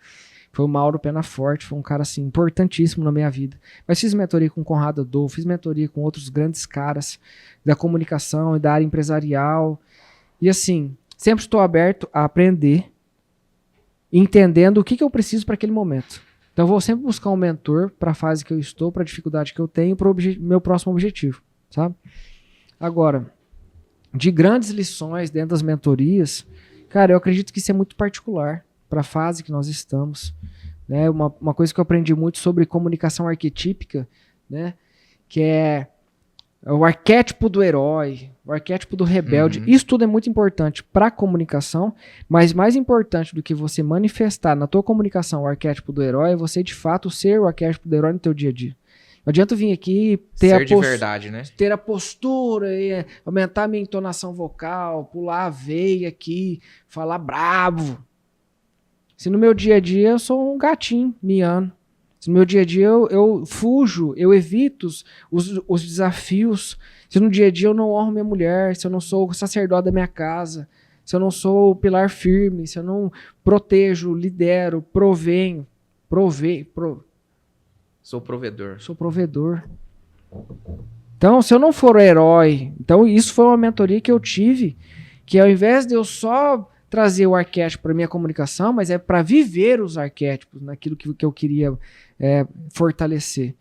Foi o Mauro Penaforte, foi um cara assim, importantíssimo na minha vida. Mas fiz mentoria com o Conrado Adolfo, fiz mentoria com outros grandes caras da comunicação e da área empresarial. E assim, sempre estou aberto a aprender, entendendo o que eu preciso para aquele momento. Então eu vou sempre buscar um mentor para a fase que eu estou, para a dificuldade que eu tenho, para o meu próximo objetivo, sabe? Agora, de grandes lições dentro das mentorias, cara, eu acredito que isso é muito particular para a fase que nós estamos, né? Uma coisa que eu aprendi muito sobre comunicação arquetípica, né? Que é o arquétipo do herói, o arquétipo do rebelde. Isso tudo é muito importante para a comunicação, mas mais importante do que você manifestar na tua comunicação o arquétipo do herói é você de fato ser o arquétipo do herói no teu dia a dia. Não adianta eu vir aqui ter de verdade, né? Ter a postura, e aumentar a minha entonação vocal, pular a veia aqui, falar brabo. Se no meu dia a dia eu sou um gatinho miando. Se no meu dia a dia eu fujo, eu evito os desafios. Se no dia a dia eu não honro minha mulher, se eu não sou o sacerdote da minha casa, se eu não sou o pilar firme, se eu não protejo, lidero, provenho, Sou provedor. Sou provedor. Então, se eu não for o herói... Então, isso foi uma mentoria que eu tive, que ao invés de eu só trazer o arquétipo para minha comunicação, mas é para viver os arquétipos naquilo que eu queria fortalecer.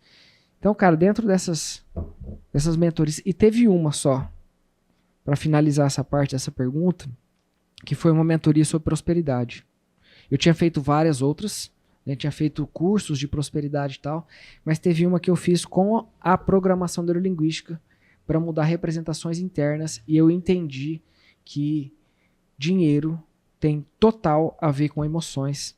Então, cara, dentro dessas mentorias... E teve uma só, para finalizar essa parte dessa pergunta, que foi uma mentoria sobre prosperidade. Eu tinha feito várias outras... Eu tinha feito cursos de prosperidade e tal, mas teve uma que eu fiz com a programação neurolinguística para mudar representações internas e eu entendi que dinheiro tem total a ver com emoções.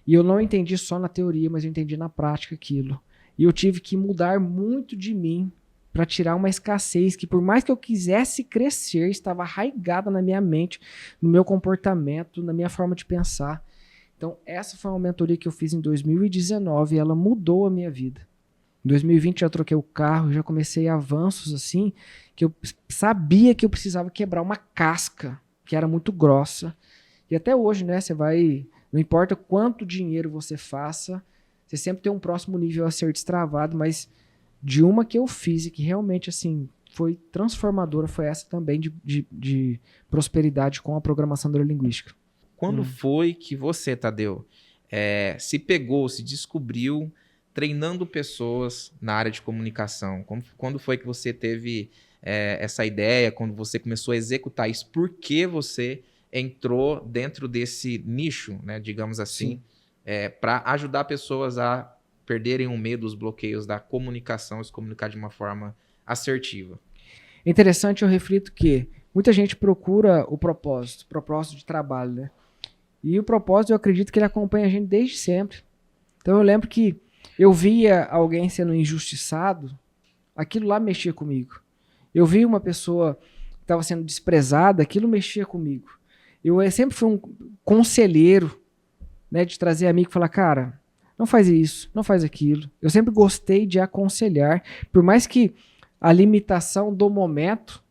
E eu não entendi só na teoria, mas eu entendi na prática aquilo. E eu tive que mudar muito de mim para tirar uma escassez que, por mais que eu quisesse crescer, estava arraigada na minha mente, no meu comportamento, na minha forma de pensar. Então, essa foi uma mentoria que eu fiz em 2019 e ela mudou a minha vida. Em 2020 já troquei o carro, já comecei avanços assim, que eu sabia que eu precisava quebrar uma casca, que era muito grossa. E até hoje, né, você vai... Não importa quanto dinheiro você faça, você sempre tem um próximo nível a ser destravado, mas de uma que eu fiz e que realmente, assim, foi transformadora, foi essa também de prosperidade com a programação neurolinguística. Quando foi que você, Tadeu, se pegou, se descobriu treinando pessoas na área de comunicação? Quando foi que você teve essa ideia, quando você começou a executar isso? Por que você entrou dentro desse nicho, né, digamos assim, para ajudar pessoas a perderem o medo, os bloqueios da comunicação e se comunicar de uma forma assertiva? Interessante, eu reflito que muita gente procura o propósito de trabalho, né? E o propósito, eu acredito que ele acompanha a gente desde sempre. Então eu lembro que eu via alguém sendo injustiçado, aquilo lá mexia comigo. Eu via uma pessoa que estava sendo desprezada, aquilo mexia comigo. Eu sempre fui um conselheiro, né, de trazer amigo e falar, cara, não faz isso, não faz aquilo. Eu sempre gostei de aconselhar, por mais que a limitação do momento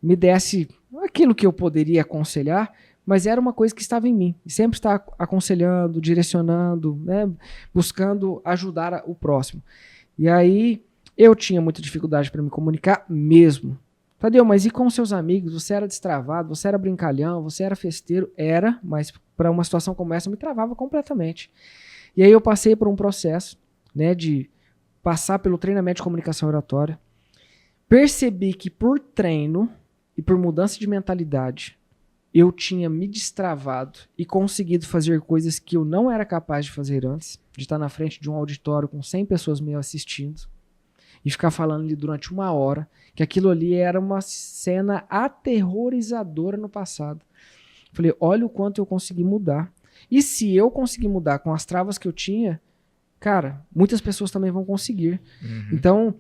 me desse aquilo que eu poderia aconselhar, mas era uma coisa que estava em mim. E sempre estar aconselhando, direcionando, né, buscando ajudar o próximo. E aí eu tinha muita dificuldade para me comunicar mesmo. Tadeu, mas e com seus amigos? Você era destravado, você era brincalhão, você era festeiro? Era, mas para uma situação como essa eu me travava completamente. E aí eu passei por um processo, né, de passar pelo treinamento de comunicação oratória. Percebi que por treino e por mudança de mentalidade, eu tinha me destravado e conseguido fazer coisas que eu não era capaz de fazer antes, de estar na frente de um auditório com 100 pessoas me assistindo e ficar falando ali durante 1 hora, que aquilo ali era uma cena aterrorizadora no passado. Falei, olha o quanto eu consegui mudar. E se eu conseguir mudar com as travas que eu tinha, cara, muitas pessoas também vão conseguir. Então,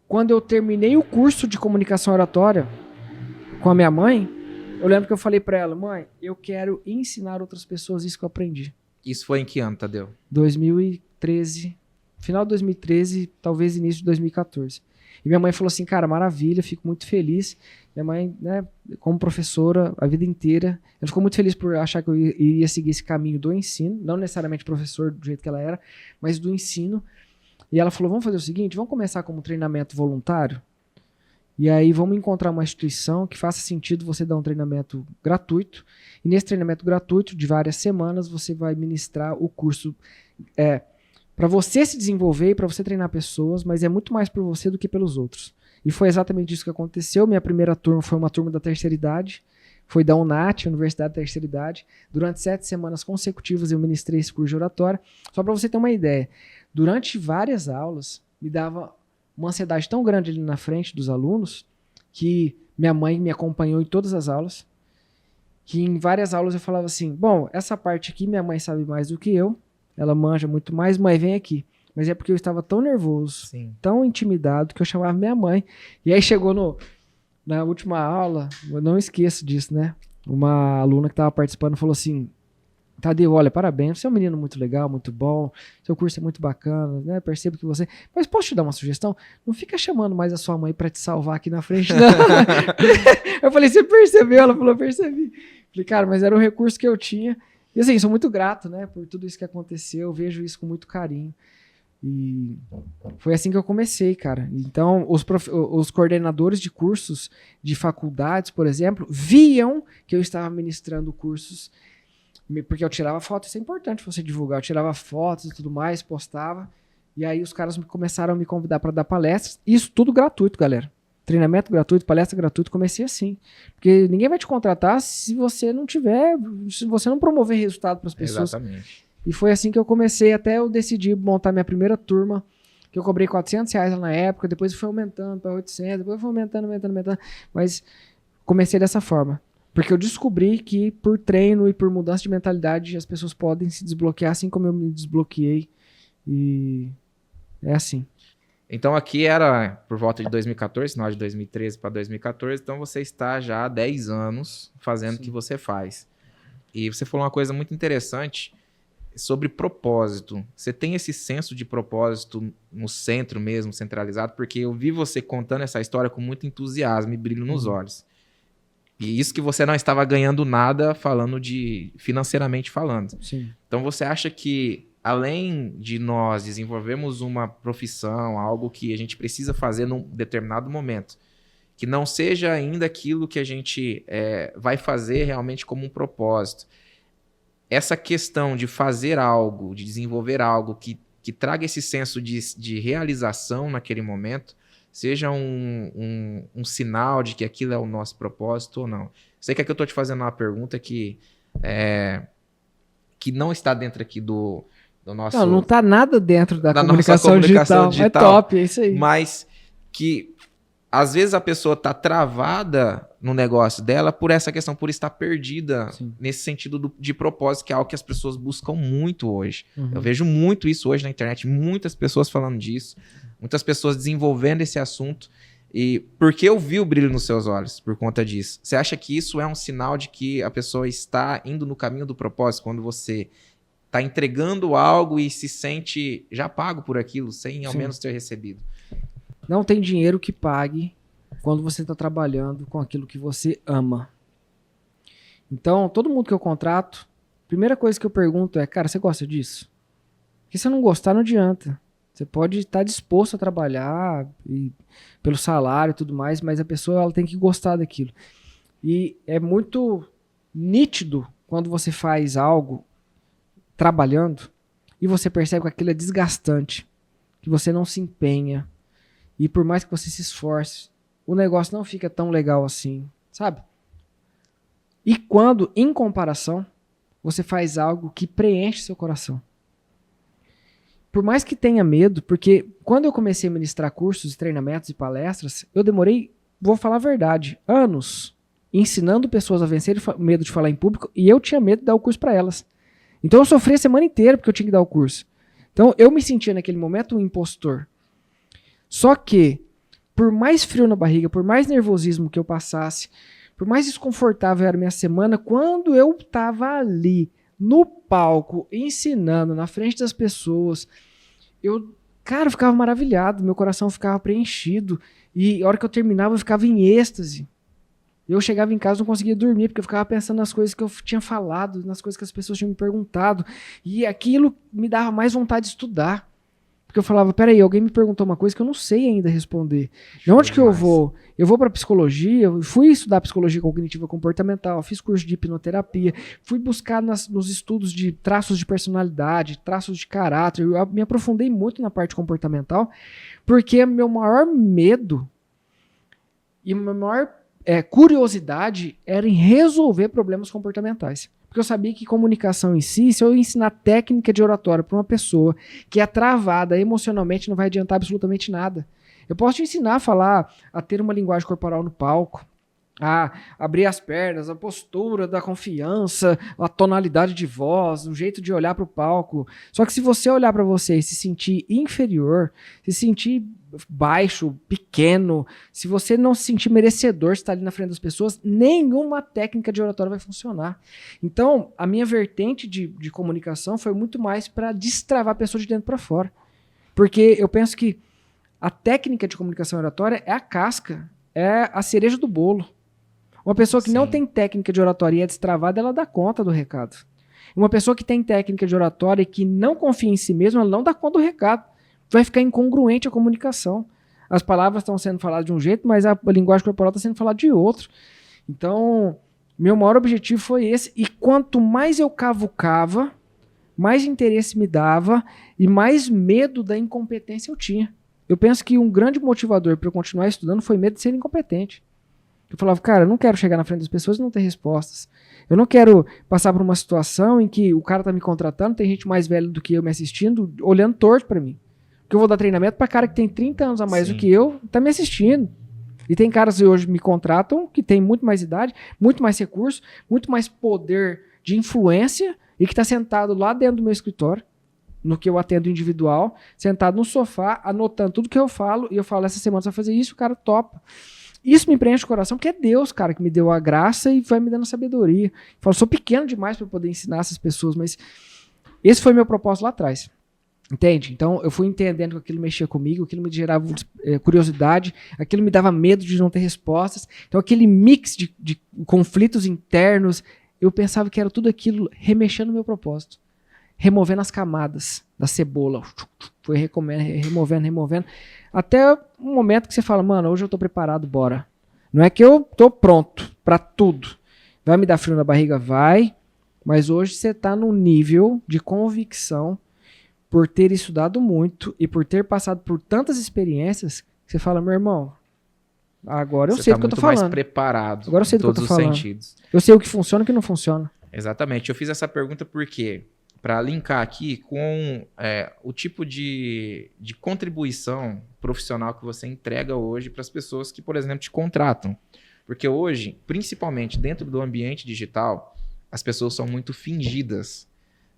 quando eu terminei o curso de comunicação oratória com a minha mãe, eu lembro que eu falei pra ela, mãe, eu quero ensinar outras pessoas isso que eu aprendi. Isso foi em que ano, Tadeu? 2013, final de 2013, talvez início de 2014. E minha mãe falou assim, cara, maravilha, fico muito feliz. Minha mãe, né, como professora a vida inteira, ela ficou muito feliz por achar que eu iria seguir esse caminho do ensino, não necessariamente professor do jeito que ela era, mas do ensino. E ela falou, vamos fazer o seguinte, vamos começar como treinamento voluntário? E aí vamos encontrar uma instituição que faça sentido você dar um treinamento gratuito. E nesse treinamento gratuito, de várias semanas, você vai ministrar o curso para você se desenvolver e para você treinar pessoas, mas é muito mais por você do que pelos outros. E foi exatamente isso que aconteceu. Minha primeira turma foi uma turma da terceira idade, foi da UNAT, Universidade da Terceira Idade. Durante 7 semanas consecutivas eu ministrei esse curso de oratória. Só para você ter uma ideia, durante várias aulas me dava uma ansiedade tão grande ali na frente dos alunos que minha mãe me acompanhou em todas as aulas, que em várias aulas eu falava assim, bom, essa parte aqui minha mãe sabe mais do que eu, ela manja muito mais, mãe, vem aqui. Mas é porque eu estava tão nervoso, sim, tão intimidado, que eu chamava minha mãe. E aí chegou na última aula, eu não esqueço disso, né? Uma aluna que estava participando falou assim, Tadeu, olha, parabéns, você é um menino muito legal, muito bom, seu curso é muito bacana, né? Percebo que você... Mas posso te dar uma sugestão? Não fica chamando mais a sua mãe para te salvar aqui na frente, não. Eu falei, você percebeu? Ela falou, percebi. Falei, cara, mas era o recurso que eu tinha. E assim, sou muito grato, né, por tudo isso que aconteceu, eu vejo isso com muito carinho. E foi assim que eu comecei, cara. Então, os coordenadores de cursos de faculdades, por exemplo, viam que eu estava ministrando cursos, porque eu tirava fotos, isso é importante você divulgar. Eu tirava fotos e tudo mais, postava, e aí os caras começaram a me convidar para dar palestras. Isso tudo gratuito, galera. Treinamento gratuito, palestra gratuita, comecei assim. Porque ninguém vai te contratar se você não promover resultado para as pessoas. Exatamente. E foi assim que eu comecei, até eu decidi montar minha primeira turma, que eu cobrei R$400 lá na época, depois foi aumentando para 800, depois foi aumentando, mas comecei dessa forma. Porque eu descobri que por treino e por mudança de mentalidade as pessoas podem se desbloquear assim como eu me desbloqueei. E é assim. Então aqui era por volta de 2014, final de 2013 para 2014, então você está já há 10 anos fazendo o que você faz. E você falou uma coisa muito interessante sobre propósito. Você tem esse senso de propósito no centro mesmo, centralizado, porque eu vi você contando essa história com muito entusiasmo e brilho nos olhos. E isso que você não estava ganhando nada falando de financeiramente falando. Sim. Então você acha que além de nós desenvolvermos uma profissão, algo que a gente precisa fazer num determinado momento, que não seja ainda aquilo que a gente vai fazer realmente como um propósito, essa questão de fazer algo, de desenvolver algo que traga esse senso de realização naquele momento, seja um sinal de que aquilo é o nosso propósito ou não. Sei que aqui eu estou te fazendo uma pergunta que não está dentro aqui do nosso... Não está nada dentro da comunicação digital. É top, é isso aí. Mas que às vezes a pessoa está travada no negócio dela por essa questão, por estar perdida nesse sentido de propósito, que é algo que as pessoas buscam muito hoje. Eu vejo muito isso hoje na internet, muitas pessoas falando disso, muitas pessoas desenvolvendo esse assunto. E porque eu vi o brilho nos seus olhos por conta disso. Você acha que isso é um sinal de que a pessoa está indo no caminho do propósito, quando você está entregando algo e se sente já pago por aquilo, sem ao menos ter recebido? Não tem dinheiro que pague quando você está trabalhando com aquilo que você ama. Então, todo mundo que eu contrato, a primeira coisa que eu pergunto é, cara, você gosta disso? Porque se você não gostar, não adianta. Você pode estar disposto a trabalhar pelo salário e tudo mais, mas a pessoa ela tem que gostar daquilo. E é muito nítido quando você faz algo trabalhando e você percebe que aquilo é desgastante, que você não se empenha, e por mais que você se esforce, o negócio não fica tão legal assim, sabe? E quando, em comparação, você faz algo que preenche seu coração. Por mais que tenha medo, porque quando eu comecei a ministrar cursos, treinamentos e palestras, eu demorei, vou falar a verdade, anos ensinando pessoas a vencer o medo de falar em público, e eu tinha medo de dar o curso para elas. Então eu sofri a semana inteira porque eu tinha que dar o curso. Então eu me sentia naquele momento um impostor. Só que, por mais frio na barriga, por mais nervosismo que eu passasse, por mais desconfortável era a minha semana, quando eu estava ali, no palco, ensinando, na frente das pessoas, eu ficava maravilhado, meu coração ficava preenchido, e a hora que eu terminava eu ficava em êxtase. Eu chegava em casa e não conseguia dormir, porque eu ficava pensando nas coisas que eu tinha falado, nas coisas que as pessoas tinham me perguntado, e aquilo me dava mais vontade de estudar. Porque eu falava, peraí, alguém me perguntou uma coisa que eu não sei ainda responder. De onde que eu vou? Eu vou para psicologia, eu fui estudar psicologia cognitiva comportamental, fiz curso de hipnoterapia, fui buscar nos estudos de traços de personalidade, traços de caráter, eu me aprofundei muito na parte comportamental, porque meu maior medo e minha maior curiosidade era em resolver problemas comportamentais. Porque eu sabia que comunicação em si, se eu ensinar técnica de oratória para uma pessoa que é travada emocionalmente, não vai adiantar absolutamente nada. Eu posso te ensinar a falar, a ter uma linguagem corporal no palco, a abrir as pernas, a postura da confiança, a tonalidade de voz, o jeito de olhar para o palco. Só que se você olhar para você e se sentir inferior, se sentir baixo, pequeno, se você não se sentir merecedor de estar ali na frente das pessoas, nenhuma técnica de oratória vai funcionar. Então, a minha vertente de comunicação foi muito mais para destravar a pessoa de dentro para fora. Porque eu penso que a técnica de comunicação oratória é a casca, é a cereja do bolo. Uma pessoa que não tem técnica de oratória e é destravada, ela dá conta do recado. Uma pessoa que tem técnica de oratória e que não confia em si mesma, ela não dá conta do recado. Vai ficar incongruente a comunicação. As palavras estão sendo faladas de um jeito, mas a linguagem corporal está sendo falada de outro. Então, meu maior objetivo foi esse. E quanto mais eu cavucava, mais interesse me dava e mais medo da incompetência eu tinha. Eu penso que um grande motivador para eu continuar estudando foi medo de ser incompetente. Eu falava, cara, eu não quero chegar na frente das pessoas e não ter respostas. Eu não quero passar por uma situação em que o cara tá me contratando, tem gente mais velha do que eu me assistindo, olhando torto para mim. Porque eu vou dar treinamento para cara que tem 30 anos a mais do que eu, tá me assistindo. E tem caras que hoje me contratam que tem muito mais idade, muito mais recurso, muito mais poder de influência e que está sentado lá dentro do meu escritório, no que eu atendo individual, sentado no sofá, anotando tudo que eu falo, e eu falo, essa semana você vai fazer isso, o cara topa. Isso me preenche o coração, porque é Deus, cara, que me deu a graça e vai me dando sabedoria. Eu falo, sou pequeno demais para poder ensinar essas pessoas, mas esse foi meu propósito lá atrás. Entende? Então eu fui entendendo que aquilo mexia comigo, aquilo me gerava curiosidade, aquilo me dava medo de não ter respostas. Então aquele mix de conflitos internos, eu pensava que era tudo aquilo remexendo o meu propósito. Removendo as camadas da cebola. Foi removendo. Até um momento que você fala, mano, hoje eu tô preparado, bora. Não é que eu tô pronto pra tudo. Vai me dar frio na barriga? Vai. Mas hoje você tá num nível de convicção por ter estudado muito e por ter passado por tantas experiências que você fala, meu irmão, agora eu sei do que eu tô falando. Você tá muito mais preparado. Agora eu sei do que eu tô falando. Sentidos. Eu sei o que funciona e o que não funciona. Exatamente. Eu fiz essa pergunta porque, para linkar aqui com o tipo de contribuição profissional que você entrega hoje para as pessoas que, por exemplo, te contratam. Porque hoje, principalmente dentro do ambiente digital, as pessoas são muito fingidas.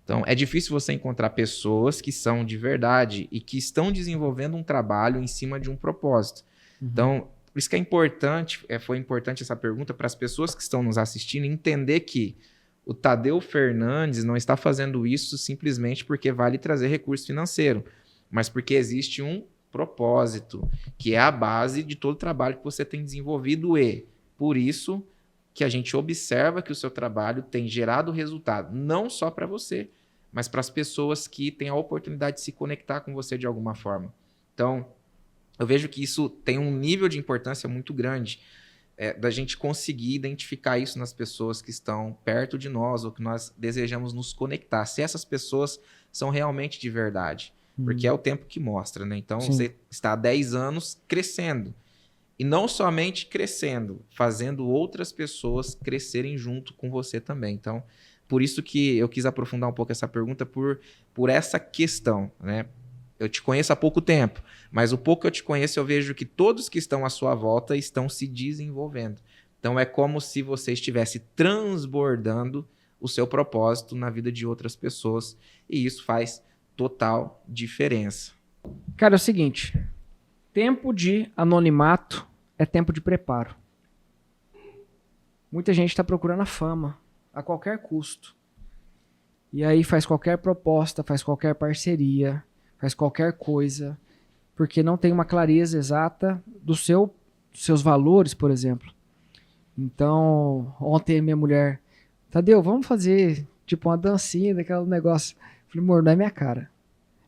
Então, é difícil você encontrar pessoas que são de verdade e que estão desenvolvendo um trabalho em cima de um propósito. Uhum. Então, por isso que é importante, foi importante essa pergunta para as pessoas que estão nos assistindo entender que o Tadeu Fernandes não está fazendo isso simplesmente porque vai lhe trazer recurso financeiro, mas porque existe um propósito, que é a base de todo o trabalho que você tem desenvolvido e, por isso, que a gente observa que o seu trabalho tem gerado resultado, não só para você, mas para as pessoas que têm a oportunidade de se conectar com você de alguma forma. Então, eu vejo que isso tem um nível de importância muito grande da gente conseguir identificar isso nas pessoas que estão perto de nós ou que nós desejamos nos conectar. Se essas pessoas são realmente de verdade. Porque é o tempo que mostra, né? Então, sim, você está há 10 anos crescendo. E não somente crescendo, fazendo outras pessoas crescerem junto com você também. Então, por isso que eu quis aprofundar um pouco essa pergunta por essa questão, né? Eu te conheço há pouco tempo, mas o pouco que eu te conheço, eu vejo que todos que estão à sua volta estão se desenvolvendo. Então, é como se você estivesse transbordando o seu propósito na vida de outras pessoas. E isso faz total diferença. Cara, é o seguinte, tempo de anonimato é tempo de preparo. Muita gente está procurando a fama a qualquer custo. E aí faz qualquer proposta, faz qualquer parceria, faz qualquer coisa, porque não tem uma clareza exata dos seus valores, por exemplo. Então, ontem minha mulher, Tadeu, vamos fazer tipo uma dancinha daquele negócio. Falei, amor, não é minha cara.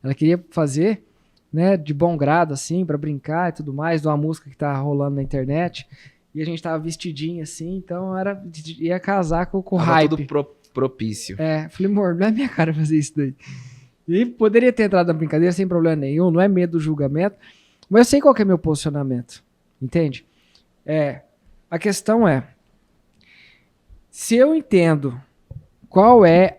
Ela queria fazer, né, de bom grado, assim, pra brincar e tudo mais, de uma música que tá rolando na internet, e a gente tava vestidinho, assim, então ia casar com o hype. Tudo propício. Falei, amor, não é minha cara fazer isso daí. E poderia ter entrado na brincadeira sem problema nenhum, não é medo do julgamento, mas eu sei qual que é meu posicionamento, entende? A questão é, se eu entendo qual é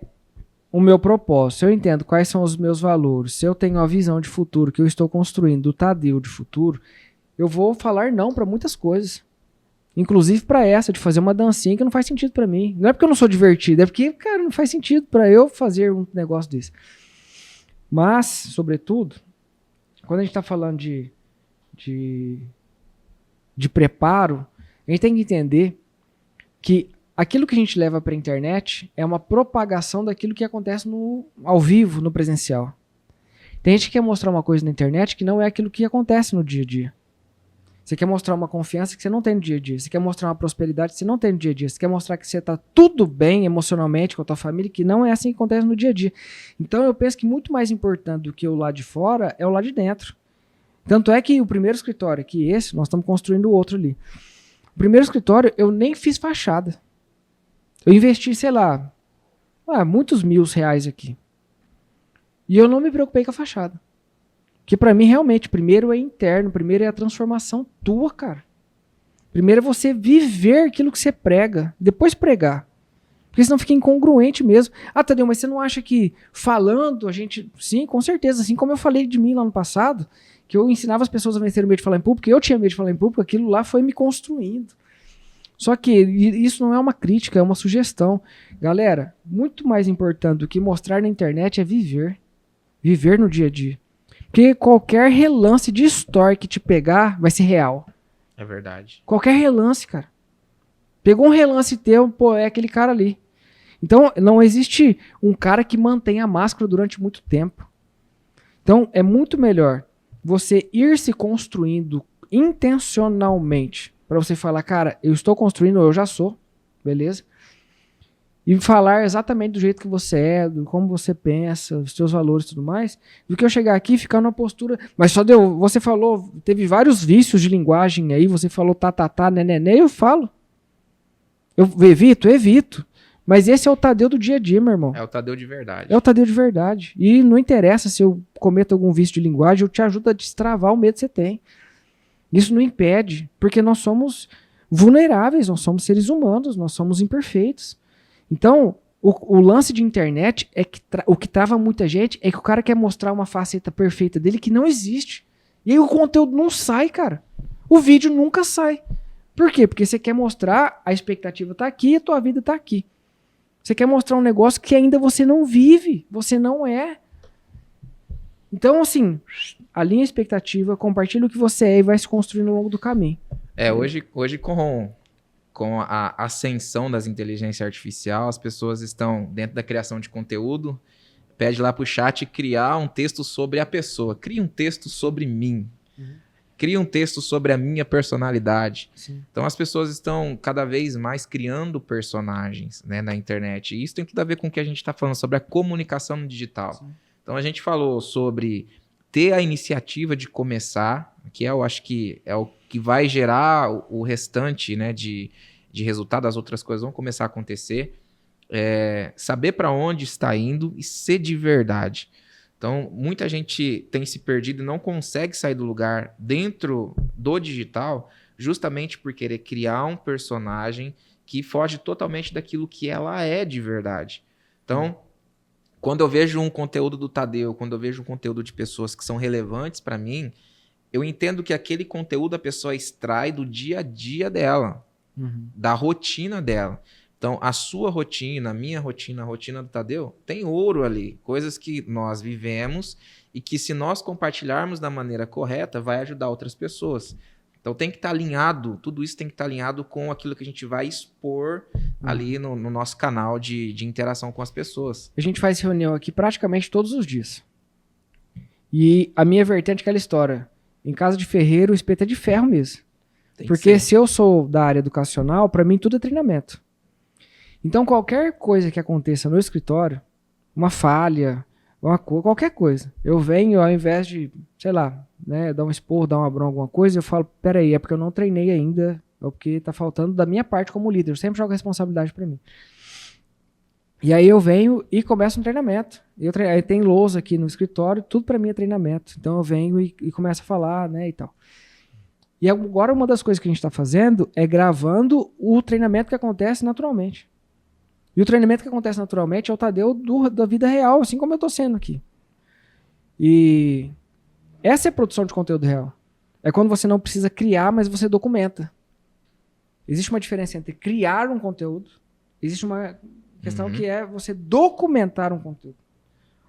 o meu propósito, se eu entendo quais são os meus valores, se eu tenho a visão de futuro que eu estou construindo do Tadeu de futuro, eu vou falar não para muitas coisas. Inclusive para essa, de fazer uma dancinha que não faz sentido para mim. Não é porque eu não sou divertido, é porque, cara, não faz sentido para eu fazer um negócio desse. Mas, sobretudo, quando a gente está falando de preparo, a gente tem que entender que aquilo que a gente leva para a internet é uma propagação daquilo que acontece ao vivo, no presencial. Tem gente que quer mostrar uma coisa na internet que não é aquilo que acontece no dia a dia. Você quer mostrar uma confiança que você não tem no dia a dia. Você quer mostrar uma prosperidade que você não tem no dia a dia. Você quer mostrar que você está tudo bem emocionalmente com a tua família, que não é assim que acontece no dia a dia. Então eu penso que muito mais importante do que o lado de fora é o lado de dentro. Tanto é que o primeiro escritório, que esse, nós estamos construindo o outro ali. O primeiro escritório eu nem fiz fachada. Eu investi, sei lá, muitos R$1.000 aqui. E eu não me preocupei com a fachada. Que pra mim, realmente, primeiro é interno, primeiro é a transformação tua, cara. Primeiro é você viver aquilo que você prega, depois pregar. Porque senão fica incongruente mesmo. Tadeu, mas você não acha que falando a gente... Sim, com certeza. Assim como eu falei de mim lá no passado, que eu ensinava as pessoas a vencer o medo de falar em público, eu tinha medo de falar em público, aquilo lá foi me construindo. Só que isso não é uma crítica, é uma sugestão. Galera, muito mais importante do que mostrar na internet é viver. Viver no dia a dia. Porque qualquer relance de story que te pegar vai ser real. É verdade. Qualquer relance, cara. Pegou um relance teu, pô, é aquele cara ali. Então, não existe um cara que mantenha a máscara durante muito tempo. Então, é muito melhor você ir se construindo intencionalmente para você falar, cara, eu estou construindo, eu já sou, beleza? E falar exatamente do jeito que você é, do como você pensa, os seus valores e tudo mais, do que eu chegar aqui e ficar numa postura... Mas só deu, você falou, teve vários vícios de linguagem aí, você falou né, eu falo. Eu evito. Mas esse é o Tadeu do dia a dia, meu irmão. É o Tadeu de verdade. É o Tadeu de verdade. E não interessa se eu cometo algum vício de linguagem, eu te ajudo a destravar o medo que você tem. Isso não impede, porque nós somos vulneráveis, nós somos seres humanos, nós somos imperfeitos. Então, o lance de internet é que o que trava muita gente é que o cara quer mostrar uma faceta perfeita dele que não existe. E aí o conteúdo não sai, cara. O vídeo nunca sai. Por quê? Porque você quer mostrar, a expectativa tá aqui e a tua vida tá aqui. Você quer mostrar um negócio que ainda você não vive, você não é. Então, assim, alinha a expectativa, compartilha o que você é e vai se construindo ao longo do caminho. Hoje com a ascensão das inteligências artificiais, as pessoas estão dentro da criação de conteúdo, pede lá pro chat criar um texto sobre a pessoa. Cria um texto sobre mim. Cria um texto sobre a minha personalidade. Sim. Então as pessoas estão cada vez mais criando personagens, né, na internet. E isso tem tudo a ver com o que a gente está falando sobre a comunicação no digital. Sim. Então a gente falou sobre ter a iniciativa de começar, que eu acho que é o que vai gerar o restante, né, de resultado, as outras coisas vão começar a acontecer. Saber para onde está indo e ser de verdade. Então, muita gente tem se perdido e não consegue sair do lugar dentro do digital justamente por querer criar um personagem que foge totalmente daquilo que ela é de verdade. Então, quando eu vejo um conteúdo do Tadeu, quando eu vejo um conteúdo de pessoas que são relevantes para mim, eu entendo que aquele conteúdo a pessoa extrai do dia a dia dela, da rotina dela. Então, a sua rotina, a minha rotina, a rotina do Tadeu, tem ouro ali. Coisas que nós vivemos e que se nós compartilharmos da maneira correta, vai ajudar outras pessoas. Então, tem que estar alinhado, tudo isso tem que estar alinhado com aquilo que a gente vai expor ali no nosso canal de interação com as pessoas. A gente faz reunião aqui praticamente todos os dias. E a minha vertente é aquela história. Em casa de ferreiro, o espeto é de ferro mesmo. Porque se eu sou da área educacional, para mim tudo é treinamento. Então, qualquer coisa que aconteça no escritório, uma falha, qualquer coisa, eu venho, ao invés de, sei lá, né, dar um esporro, dar uma bronca, alguma coisa, eu falo, peraí, é porque eu não treinei ainda, é porque tá faltando da minha parte como líder, eu sempre jogo a responsabilidade para mim. E aí eu venho e começo um treinamento. Aí tem lousa aqui no escritório, tudo para mim é treinamento. Então eu venho e começo a falar, né, e tal. E agora uma das coisas que a gente está fazendo é gravando o treinamento que acontece naturalmente. E o treinamento que acontece naturalmente é o Tadeu da vida real, assim como eu tô sendo aqui. E essa é a produção de conteúdo real. É quando você não precisa criar, mas você documenta. Existe uma diferença entre criar um conteúdo, existe uma questão que é você documentar um conteúdo.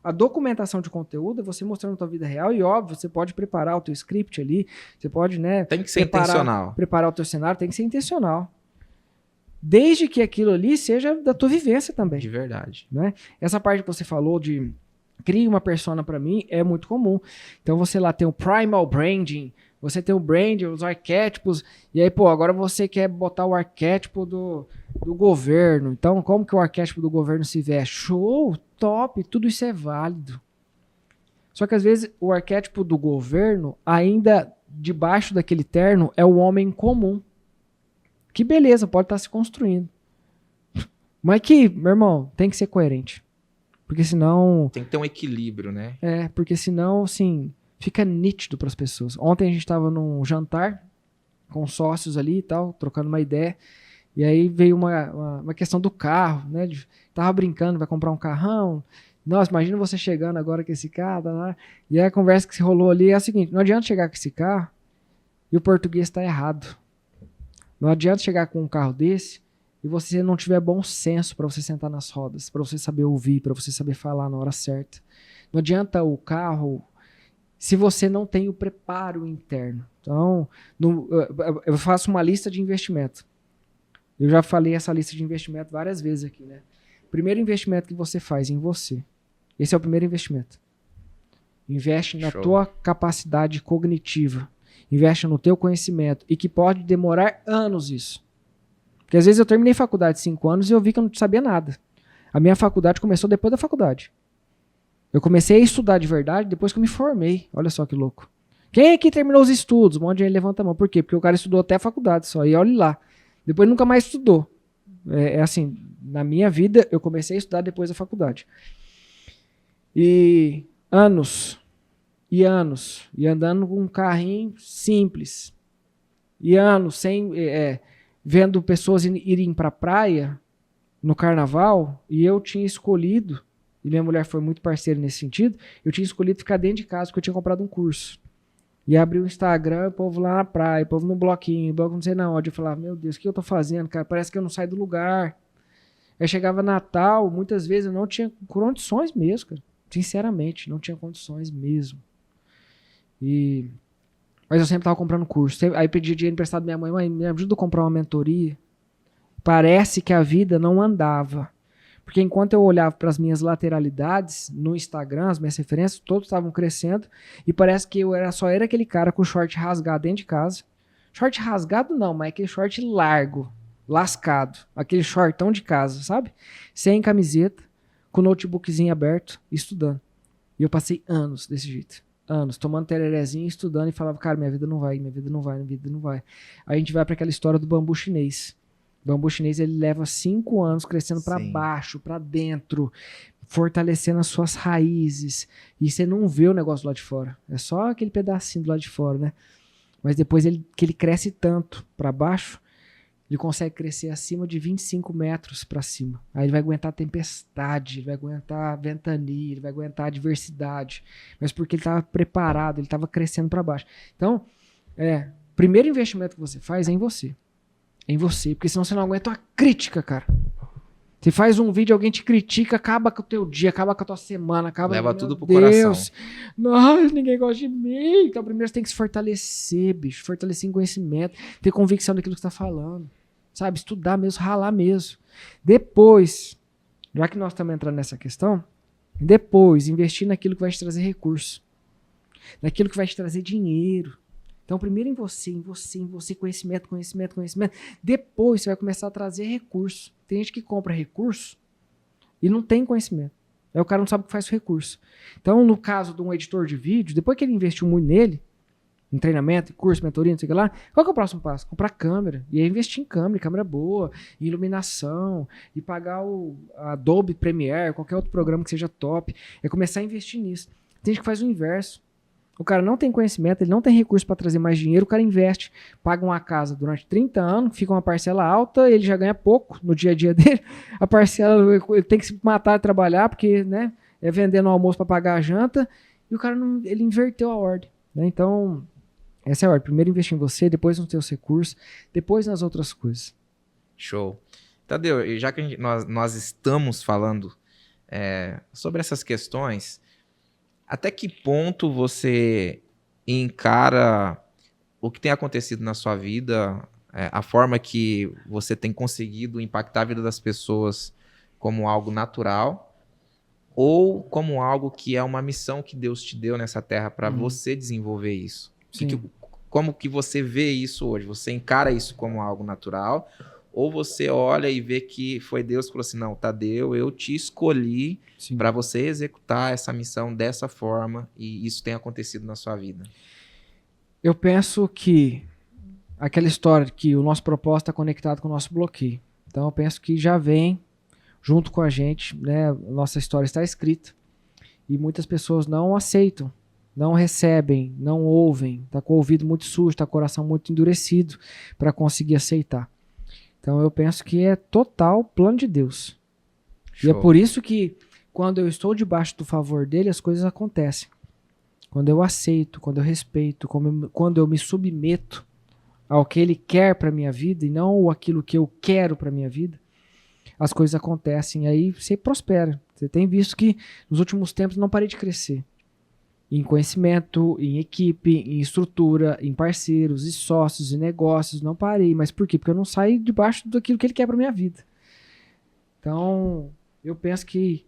A documentação de conteúdo é você mostrando a tua vida real e, óbvio, você pode preparar o teu script ali, você pode, né... Tem que ser intencional. Preparar o teu cenário, tem que ser intencional. Desde que aquilo ali seja da tua vivência também. De verdade. Né? Essa parte que você falou de crie uma persona para mim é muito comum. Então você lá tem o primal branding, você tem o brand, os arquétipos, e aí, pô, agora você quer botar o arquétipo do governo. Então, como que o arquétipo do governo se veste? Show, top, tudo isso é válido. Só que às vezes o arquétipo do governo, ainda debaixo daquele terno, é o homem comum. Que beleza, pode estar se construindo. Mas que, meu irmão, tem que ser coerente. Porque senão... Tem que ter um equilíbrio, né? Porque senão, assim, fica nítido para as pessoas. Ontem a gente estava num jantar com sócios ali e tal, trocando uma ideia. E aí veio uma questão do carro, né? Tava brincando, vai comprar um carrão. Nossa, imagina você chegando agora com esse carro, tá lá. E aí a conversa que se rolou ali é a seguinte: não adianta chegar com esse carro e o português tá errado. Não adianta chegar com um carro desse e você não tiver bom senso para você sentar nas rodas, para você saber ouvir, para você saber falar na hora certa. Não adianta o carro se você não tem o preparo interno. Então, eu faço uma lista de investimento. Eu já falei essa lista de investimento várias vezes aqui, né? Primeiro investimento que você faz em você. Esse é o primeiro investimento. Investe na tua capacidade cognitiva. Investe no teu conhecimento. E que pode demorar anos isso. Porque às vezes eu terminei faculdade de 5 anos e eu vi que eu não sabia nada. A minha faculdade começou depois da faculdade. Eu comecei a estudar de verdade depois que eu me formei. Olha só que louco. Quem aqui terminou os estudos? Um monte de gente levanta a mão. Por quê? Porque o cara estudou até a faculdade só. E olha lá. Depois nunca mais estudou. É assim, na minha vida, eu comecei a estudar depois da faculdade. E anos, e andando com um carrinho simples. E anos, vendo pessoas irem pra praia no carnaval, e eu tinha escolhido, e minha mulher foi muito parceira nesse sentido, eu tinha escolhido ficar dentro de casa, porque eu tinha comprado um curso. E abri o Instagram, o povo lá na praia, o povo no bloquinho, bloco não sei na onde. Eu falava, meu Deus, o que eu tô fazendo, cara? Parece que eu não saio do lugar. Aí chegava Natal, muitas vezes eu não tinha condições mesmo, cara. Sinceramente, não tinha condições mesmo. Mas eu sempre tava comprando curso. Aí pedi dinheiro emprestado da minha mãe, mãe, me ajuda a comprar uma mentoria. Parece que a vida não andava. Porque enquanto eu olhava para as minhas lateralidades no Instagram, as minhas referências, todos estavam crescendo. E parece que eu só era aquele cara com short rasgado dentro de casa. Short rasgado não, mas aquele short largo, lascado. Aquele shortão de casa, sabe? Sem camiseta, com o notebookzinho aberto, estudando. E eu passei anos desse jeito. Anos, tomando tererezinho, estudando e falava, cara, minha vida não vai, minha vida não vai, minha vida não vai. Aí a gente vai para aquela história do bambu chinês. O bambu chinês, ele leva 5 anos crescendo para baixo, para dentro, fortalecendo as suas raízes. E você não vê o negócio lá de fora. É só aquele pedacinho do lado de fora, né? Mas depois que ele cresce tanto para baixo, ele consegue crescer acima de 25 metros para cima. Aí ele vai aguentar tempestade, ele vai aguentar ventania, ele vai aguentar adversidade. Mas porque ele estava preparado, ele estava crescendo para baixo. Então, primeiro investimento que você faz é em você. Em você, porque senão você não aguenta uma crítica, cara. Você faz um vídeo, alguém te critica, acaba com o teu dia, acaba com a tua semana, acaba... Leva tudo pro coração. Nossa, ninguém gosta de mim. Então primeiro você tem que se fortalecer, bicho. Fortalecer em conhecimento, ter convicção daquilo que você tá falando. Sabe, estudar mesmo, ralar mesmo. Depois, já que nós estamos entrando nessa questão, depois investir naquilo que vai te trazer recurso. Naquilo que vai te trazer dinheiro. Então, primeiro em você, conhecimento. Depois você vai começar a trazer recurso. Tem gente que compra recurso e não tem conhecimento. Aí o cara não sabe o que faz o recurso. Então, no caso de um editor de vídeo, depois que ele investiu muito nele, em treinamento, curso, mentoria, não sei o que lá, qual que é o próximo passo? Comprar câmera. E aí investir em câmera boa, em iluminação, e pagar o Adobe Premiere, qualquer outro programa que seja top. É começar a investir nisso. Tem gente que faz o inverso. O cara não tem conhecimento, ele não tem recurso para trazer mais dinheiro, o cara investe, paga uma casa durante 30 anos, fica uma parcela alta, ele já ganha pouco no dia a dia dele, a parcela, ele tem que se matar e trabalhar, porque, né, é vendendo o almoço para pagar a janta, e o cara não, ele inverteu a ordem, né? Então, essa é a ordem, primeiro investir em você, depois nos teus recursos, depois nas outras coisas. Show. Tadeu, e já que nós estamos falando sobre essas questões, até que ponto você encara o que tem acontecido na sua vida, a forma que você tem conseguido impactar a vida das pessoas como algo natural ou como algo que é uma missão que Deus te deu nessa terra para você desenvolver isso? Como que você vê isso hoje? Você encara isso como algo natural? Ou você olha e vê que foi Deus que falou assim, não, Tadeu, eu te escolhi para você executar essa missão dessa forma e isso tem acontecido na sua vida? Eu penso que aquela história que o nosso propósito está conectado com o nosso bloqueio. Então eu penso que já vem junto com a gente, né? Nossa história está escrita e muitas pessoas não aceitam, não recebem, não ouvem, está com o ouvido muito sujo, está com o coração muito endurecido para conseguir aceitar. Então eu penso que é total plano de Deus. Show. E é por isso que quando eu estou debaixo do favor dele, as coisas acontecem. Quando eu aceito, quando eu respeito, quando eu me submeto ao que ele quer para minha vida e não aquilo que eu quero para minha vida, as coisas acontecem. Aí você prospera. Você tem visto que nos últimos tempos não parei de crescer. Em conhecimento, em equipe, em estrutura, em parceiros, e sócios, e negócios. Não parei. Mas por quê? Porque eu não saio debaixo daquilo que ele quer para minha vida. Então, eu penso que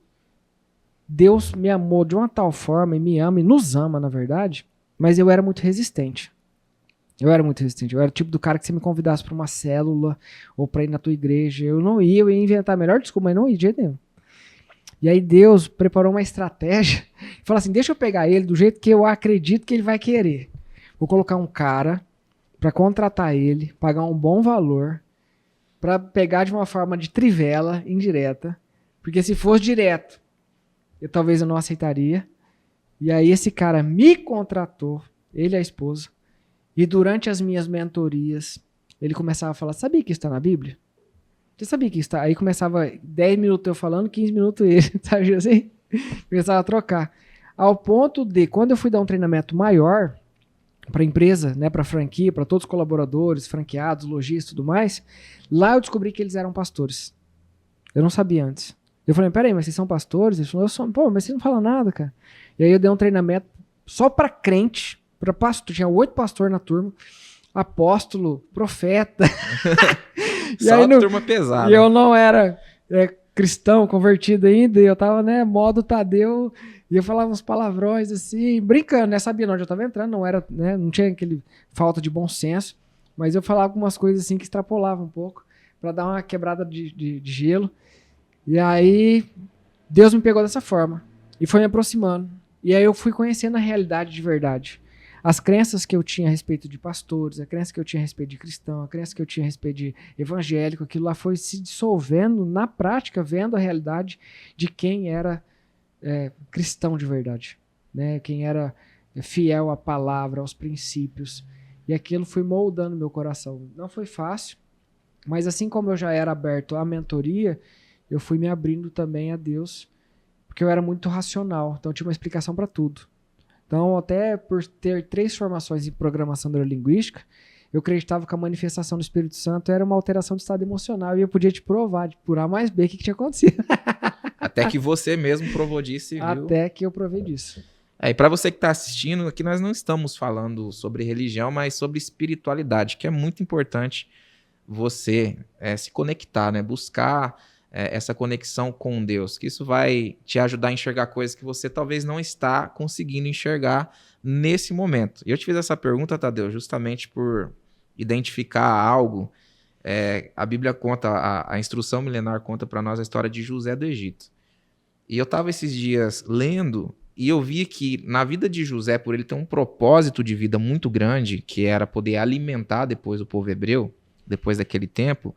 Deus me amou de uma tal forma, e me ama, e nos ama, na verdade, mas eu era muito resistente. Eu era o tipo do cara que você me convidasse para uma célula, ou para ir na tua igreja, eu não ia, eu ia inventar a melhor desculpa, mas não ia de jeito nenhum. E aí Deus preparou uma estratégia, e falou assim, deixa eu pegar ele do jeito que eu acredito que ele vai querer. Vou colocar um cara para contratar ele, pagar um bom valor, para pegar de uma forma de trivela, indireta, porque se fosse direto, talvez eu não aceitaria. E aí esse cara me contratou, ele e a esposa, e durante as minhas mentorias, ele começava a falar, sabia que isso está na Bíblia? Você sabia que isso está? Aí começava 10 minutos eu falando, 15 minutos ele, sabe assim? Começava a trocar. Ao ponto de, quando eu fui dar um treinamento maior para a empresa, né, para a franquia, para todos os colaboradores, franqueados, lojistas e tudo mais, lá eu descobri que eles eram pastores. Eu não sabia antes. Eu falei, peraí, mas vocês são pastores? Eles falaram, eu sou. Pô, mas vocês não falam nada, cara. E aí eu dei um treinamento só para crente, para pastor. Tinha 8 pastores na turma, apóstolo, profeta. Só a turma pesada. E eu não era cristão, convertido ainda, e eu tava, né, modo Tadeu, e eu falava uns palavrões assim, brincando, né, sabia onde eu tava entrando, não era, né, não tinha aquele falta de bom senso, mas eu falava algumas coisas assim que extrapolavam um pouco, para dar uma quebrada de gelo. E aí, Deus me pegou dessa forma. E foi me aproximando. E aí eu fui conhecendo a realidade de verdade. As crenças que eu tinha a respeito de pastores, a crença que eu tinha a respeito de cristão, a crença que eu tinha a respeito de evangélico, aquilo lá foi se dissolvendo na prática, vendo a realidade de quem era cristão de verdade. Né? Quem era fiel à palavra, aos princípios. E aquilo foi moldando meu coração. Não foi fácil, mas assim como eu já era aberto à mentoria, eu fui me abrindo também a Deus, porque eu era muito racional, então eu tinha uma explicação para tudo. Então, até por ter 3 formações em programação neurolinguística, eu acreditava que a manifestação do Espírito Santo era uma alteração de estado emocional, e eu podia te provar, por A mais B, o que tinha acontecido. Até que você mesmo provou disso, viu? Até que eu provei disso. E para você que está assistindo, aqui nós não estamos falando sobre religião, mas sobre espiritualidade, que é muito importante você se conectar, né? Buscar essa conexão com Deus, que isso vai te ajudar a enxergar coisas que você talvez não está conseguindo enxergar nesse momento. E eu te fiz essa pergunta, Tadeu, justamente por identificar algo. A Bíblia conta, a instrução milenar conta para nós a história de José do Egito. E eu estava esses dias lendo e eu vi que na vida de José, por ele ter um propósito de vida muito grande, que era poder alimentar depois o povo hebreu, depois daquele tempo,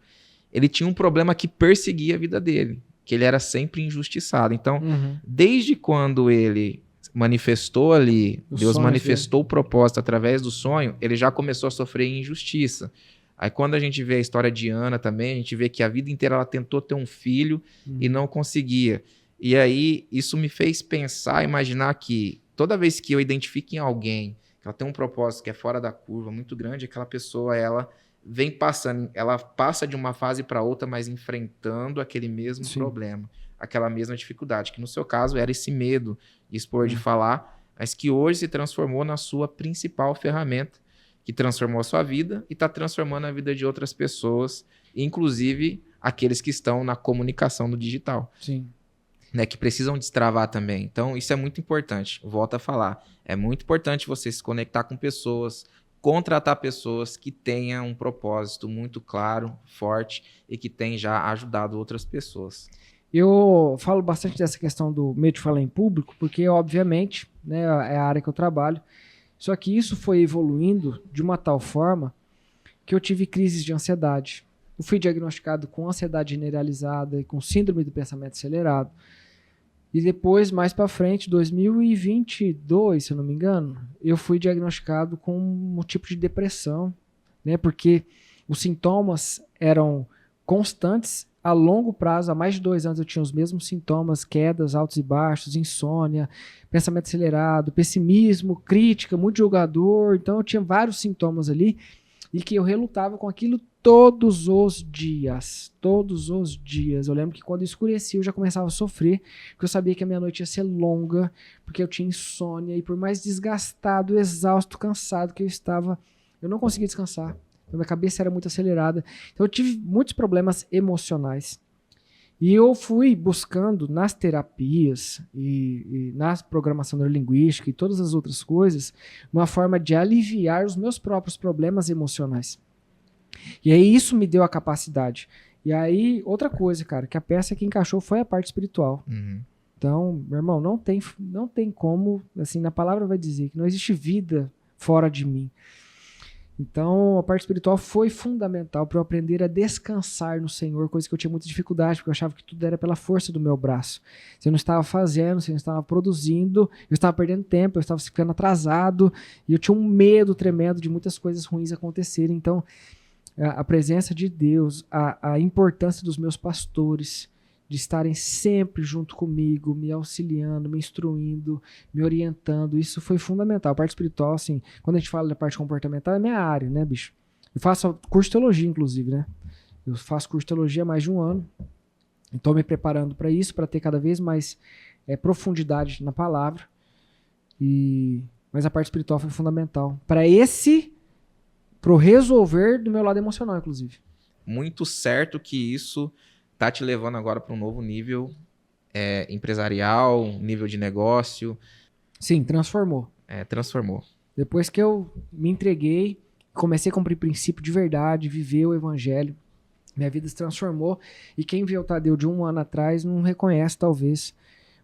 ele tinha um problema que perseguia a vida dele, que ele era sempre injustiçado. Então, desde quando ele manifestou ali, Deus manifestou o propósito através do sonho, ele já começou a sofrer injustiça. Aí quando a gente vê a história de Ana também, a gente vê que a vida inteira ela tentou ter um filho e não conseguia. E aí isso me fez pensar, imaginar que toda vez que eu identifico em alguém que ela tem um propósito que é fora da curva, muito grande, aquela pessoa, ela vem passando, ela passa de uma fase para outra, mas enfrentando aquele mesmo problema, aquela mesma dificuldade, que no seu caso era esse medo de expor, de falar, mas que hoje se transformou na sua principal ferramenta, que transformou a sua vida e está transformando a vida de outras pessoas, inclusive aqueles que estão na comunicação do digital. Sim. Né, que precisam destravar também. Então, isso é muito importante. Volto a falar. É muito importante você se conectar com pessoas, contratar pessoas que tenham um propósito muito claro, forte e que tenham já ajudado outras pessoas. Eu falo bastante dessa questão do medo de falar em público, porque, obviamente, né, é a área que eu trabalho. Só que isso foi evoluindo de uma tal forma que eu tive crises de ansiedade. Eu fui diagnosticado com ansiedade generalizada e com síndrome do pensamento acelerado. E depois, mais para frente, 2022, se eu não me engano, eu fui diagnosticado com um tipo de depressão, né? Porque os sintomas eram constantes, a longo prazo, há mais de 2 anos eu tinha os mesmos sintomas, quedas, altos e baixos, insônia, pensamento acelerado, pessimismo, crítica, muito julgador. Então eu tinha vários sintomas ali e que eu relutava com aquilo todos os dias. Todos os dias. Eu lembro que quando escurecia eu já começava a sofrer, porque eu sabia que a minha noite ia ser longa, porque eu tinha insônia e por mais desgastado, exausto, cansado que eu estava, eu não conseguia descansar. Minha cabeça era muito acelerada. Então eu tive muitos problemas emocionais. E eu fui buscando nas terapias e na programação neurolinguística e todas as outras coisas, uma forma de aliviar os meus próprios problemas emocionais. E aí isso me deu a capacidade. E aí, outra coisa, cara, que a peça que encaixou foi a parte espiritual. Então, meu irmão, não tem como, assim, na palavra vai dizer que não existe vida fora de mim. Então, a parte espiritual foi fundamental para eu aprender a descansar no Senhor, coisa que eu tinha muita dificuldade, porque eu achava que tudo era pela força do meu braço. Se eu não estava fazendo, se eu não estava produzindo, eu estava perdendo tempo, eu estava ficando atrasado, e eu tinha um medo tremendo de muitas coisas ruins acontecerem. Então, a presença de Deus, a importância dos meus pastores, de estarem sempre junto comigo, me auxiliando, me instruindo, me orientando, isso foi fundamental. A parte espiritual, assim, quando a gente fala da parte comportamental, é minha área, né, bicho? Eu faço curso de teologia, inclusive, né? Eu faço curso de teologia há mais de 1 ano. Estou me preparando para isso, para ter cada vez mais profundidade na palavra. Mas a parte espiritual foi fundamental. Pro resolver do meu lado emocional, inclusive. Muito certo que isso tá te levando agora para um novo nível empresarial, nível de negócio. Sim, transformou. Transformou. Depois que eu me entreguei, comecei a cumprir princípio de verdade, viver o evangelho, minha vida se transformou. E quem viu o Tadeu de 1 ano atrás não reconhece, talvez,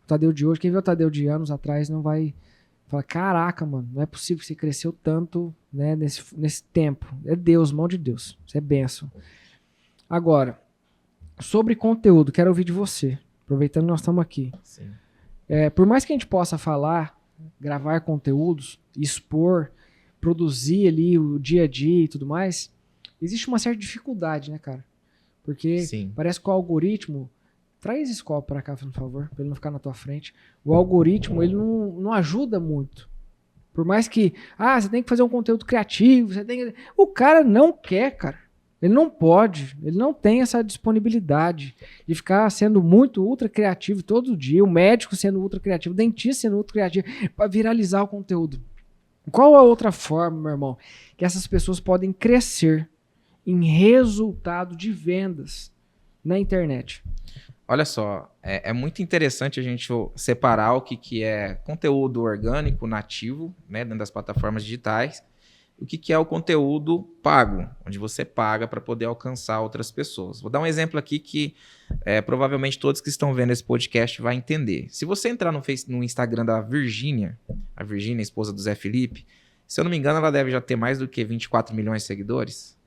o Tadeu de hoje. Quem viu o Tadeu de anos atrás não vai falar, caraca, mano, não é possível que você cresceu tanto, né, nesse tempo. É Deus, mão de Deus. Isso é bênção. Agora, sobre conteúdo, quero ouvir de você, aproveitando que nós estamos aqui. Sim. Por mais que a gente possa falar, gravar conteúdos, expor, produzir ali o dia a dia e tudo mais, existe uma certa dificuldade, né, cara? Porque Sim. Parece que o algoritmo... Traz esse copo pra cá, por favor, pra ele não ficar na tua frente. O algoritmo, ele não ajuda muito. Por mais que, você tem que fazer um conteúdo criativo, o cara não quer, cara. Ele não pode, ele não tem essa disponibilidade de ficar sendo muito ultra criativo todo dia, o médico sendo ultra criativo, o dentista sendo ultra criativo, para viralizar o conteúdo. Qual a outra forma, meu irmão, que essas pessoas podem crescer em resultado de vendas na internet? Olha só, é muito interessante a gente separar o que é conteúdo orgânico, nativo, né, dentro das plataformas digitais, o que é o conteúdo pago, onde você paga para poder alcançar outras pessoas. Vou dar um exemplo aqui que provavelmente todos que estão vendo esse podcast vão entender. Se você entrar no Instagram da Virgínia, a Virgínia, esposa do Zé Felipe, se eu não me engano, ela deve já ter mais do que 24 milhões de seguidores.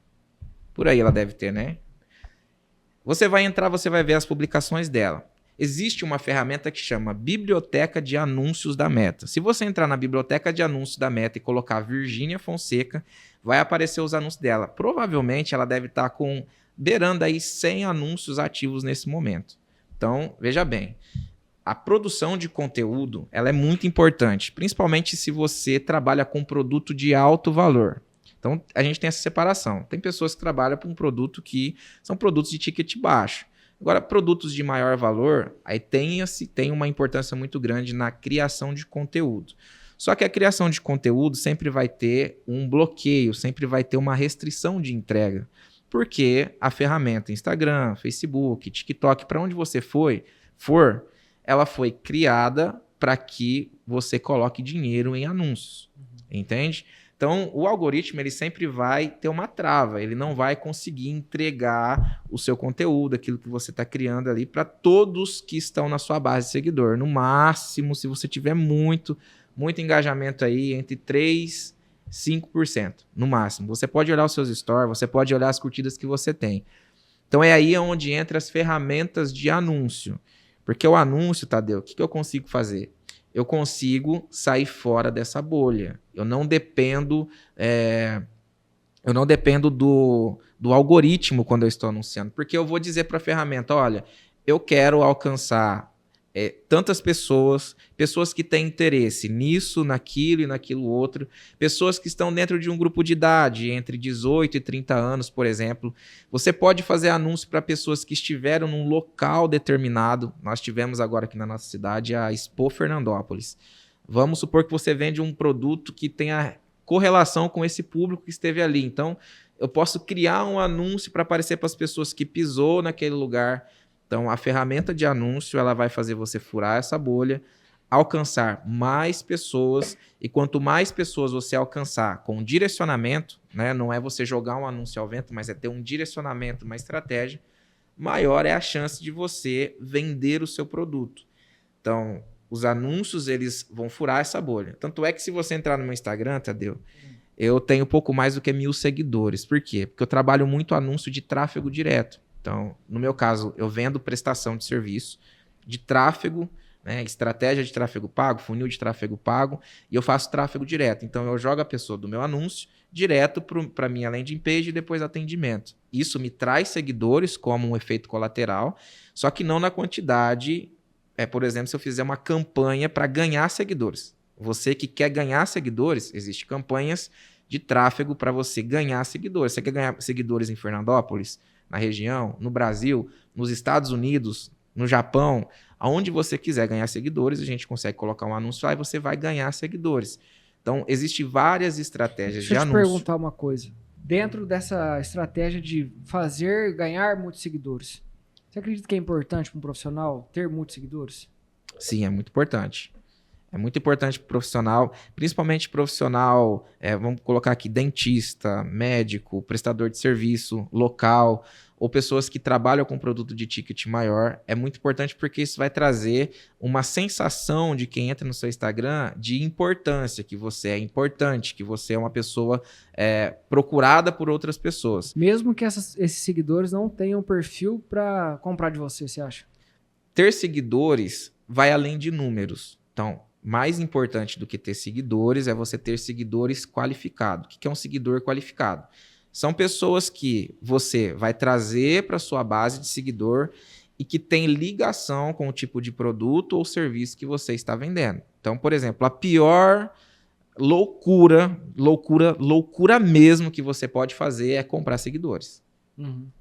Por aí ela deve ter, né? Você vai entrar, você vai ver as publicações dela. Existe uma ferramenta que chama Biblioteca de Anúncios da Meta. Se você entrar na Biblioteca de Anúncios da Meta e colocar Virgínia Fonseca, vai aparecer os anúncios dela. Provavelmente ela deve estar beirando aí 100 anúncios ativos nesse momento. Então, veja bem, a produção de conteúdo ela é muito importante, principalmente se você trabalha com produto de alto valor. Então, a gente tem essa separação. Tem pessoas que trabalham com um produto que são produtos de ticket baixo. Agora, produtos de maior valor, aí tem uma importância muito grande na criação de conteúdo. Só que a criação de conteúdo sempre vai ter um bloqueio, sempre vai ter uma restrição de entrega. Porque a ferramenta Instagram, Facebook, TikTok, para onde você for, ela foi criada para que você coloque dinheiro em anúncios. Entende? Então, o algoritmo ele sempre vai ter uma trava, ele não vai conseguir entregar o seu conteúdo, aquilo que você está criando ali para todos que estão na sua base de seguidor. No máximo, se você tiver muito engajamento aí, entre 3% e 5%, no máximo. Você pode olhar os seus stories, você pode olhar as curtidas que você tem. Então, é aí onde entra as ferramentas de anúncio. Porque o anúncio, Tadeu, o que eu consigo fazer? Eu consigo sair fora dessa bolha. Eu não dependo Eu não dependo do algoritmo quando eu estou anunciando, porque eu vou dizer para a ferramenta, olha, eu quero alcançar tantas pessoas que têm interesse nisso, naquilo e naquilo outro, pessoas que estão dentro de um grupo de idade, entre 18 e 30 anos, por exemplo. Você pode fazer anúncio para pessoas que estiveram num local determinado. Nós tivemos agora aqui na nossa cidade a Expo Fernandópolis. Vamos supor que você vende um produto que tenha correlação com esse público que esteve ali. Então, eu posso criar um anúncio para aparecer para as pessoas que pisou naquele lugar. Então, a ferramenta de anúncio, ela vai fazer você furar essa bolha, alcançar mais pessoas, e quanto mais pessoas você alcançar com direcionamento, né, não é você jogar um anúncio ao vento, mas é ter um direcionamento, uma estratégia, maior é a chance de você vender o seu produto. Então, os anúncios, eles vão furar essa bolha. Tanto é que se você entrar no meu Instagram, Tadeu, eu tenho pouco mais do que 1.000 seguidores. Por quê? Porque eu trabalho muito anúncio de tráfego direto. Então, no meu caso, eu vendo prestação de serviço, de tráfego, né, estratégia de tráfego pago, funil de tráfego pago, e eu faço tráfego direto. Então, eu jogo a pessoa do meu anúncio direto para a minha landing page e depois atendimento. Isso me traz seguidores como um efeito colateral, só que não na quantidade. Por exemplo, se eu fizer uma campanha para ganhar seguidores. Você que quer ganhar seguidores, existem campanhas de tráfego para você ganhar seguidores. Você quer ganhar seguidores em Fernandópolis, na região, no Brasil, nos Estados Unidos, no Japão, aonde você quiser ganhar seguidores, a gente consegue colocar um anúncio lá e você vai ganhar seguidores. Então, existem várias estratégias de anúncio. Deixa eu te perguntar uma coisa. Dentro dessa estratégia de ganhar muitos seguidores, você acredita que é importante para um profissional ter muitos seguidores? Sim, é muito importante. É muito importante para o profissional, principalmente profissional, vamos colocar aqui, dentista, médico, prestador de serviço, local, ou pessoas que trabalham com produto de ticket maior. É muito importante porque isso vai trazer uma sensação de quem entra no seu Instagram de importância, que você é importante, que você é uma pessoa procurada por outras pessoas. Mesmo que esses seguidores não tenham perfil para comprar de você, você acha? Ter seguidores vai além de números. Então, mais importante do que ter seguidores é você ter seguidores qualificados. O que é um seguidor qualificado? São pessoas que você vai trazer para sua base de seguidor e que tem ligação com o tipo de produto ou serviço que você está vendendo. Então, por exemplo, a pior loucura mesmo que você pode fazer é comprar seguidores.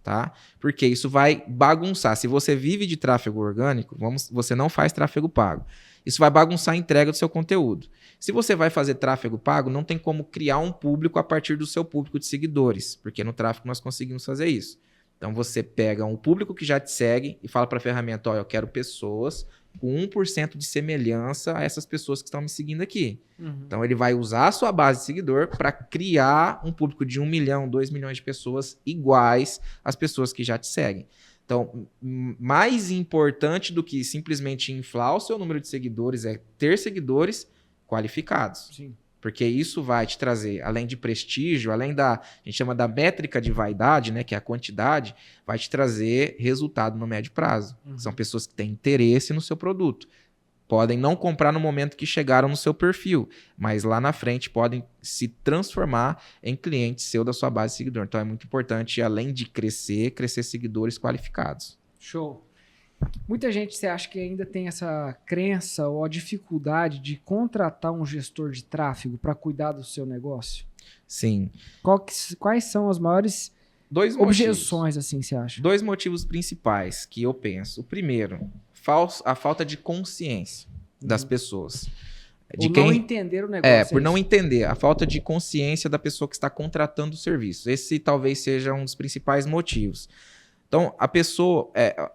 Tá? Porque isso vai bagunçar. Se você vive de tráfego orgânico, você não faz tráfego pago. Isso vai bagunçar a entrega do seu conteúdo. Se você vai fazer tráfego pago, não tem como criar um público a partir do seu público de seguidores, porque no tráfego nós conseguimos fazer isso. Então você pega um público que já te segue e fala para a ferramenta, eu quero pessoas com 1% de semelhança a essas pessoas que estão me seguindo aqui. Então ele vai usar a sua base de seguidor para criar um público de 1 milhão, 2 milhões de pessoas iguais às pessoas que já te seguem. Então, mais importante do que simplesmente inflar o seu número de seguidores é ter seguidores qualificados. Sim. Porque isso vai te trazer, além de prestígio, além a gente chama da métrica de vaidade, né, que é a quantidade, vai te trazer resultado no médio prazo. São pessoas que têm interesse no seu produto. Podem não comprar no momento que chegaram no seu perfil, mas lá na frente podem se transformar em cliente seu da sua base de seguidor. Então é muito importante, além de crescer seguidores qualificados. Show. Muita gente, você acha que ainda tem essa crença ou a dificuldade de contratar um gestor de tráfego para cuidar do seu negócio? Sim. Quais são as maiores objeções, assim, você acha? 2 motivos principais que eu penso. O primeiro, a falta de consciência das pessoas. Não entender o negócio. Por não entender. A falta de consciência da pessoa que está contratando o serviço. Esse talvez seja um dos principais motivos. Então, a pessoa,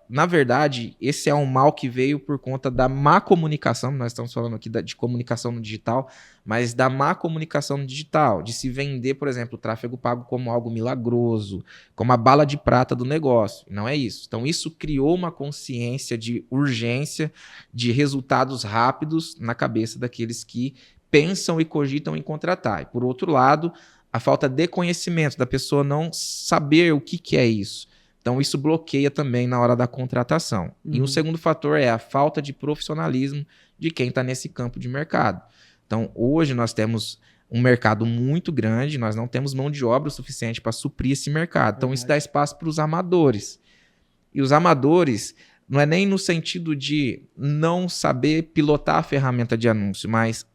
na verdade, esse é um mal que veio por conta da má comunicação, nós estamos falando aqui de comunicação no digital, mas da má comunicação no digital, de se vender, por exemplo, o tráfego pago como algo milagroso, como a bala de prata do negócio. Não é isso. Então, isso criou uma consciência de urgência, de resultados rápidos na cabeça daqueles que pensam e cogitam em contratar. E, por outro lado, a falta de conhecimento da pessoa não saber o que é isso. Então, isso bloqueia também na hora da contratação. E um segundo fator é a falta de profissionalismo de quem está nesse campo de mercado. Então, hoje nós temos um mercado muito grande, nós não temos mão de obra o suficiente para suprir esse mercado. Então, isso dá espaço para os amadores. E os amadores, não é nem no sentido de não saber pilotar a ferramenta de anúncio, mas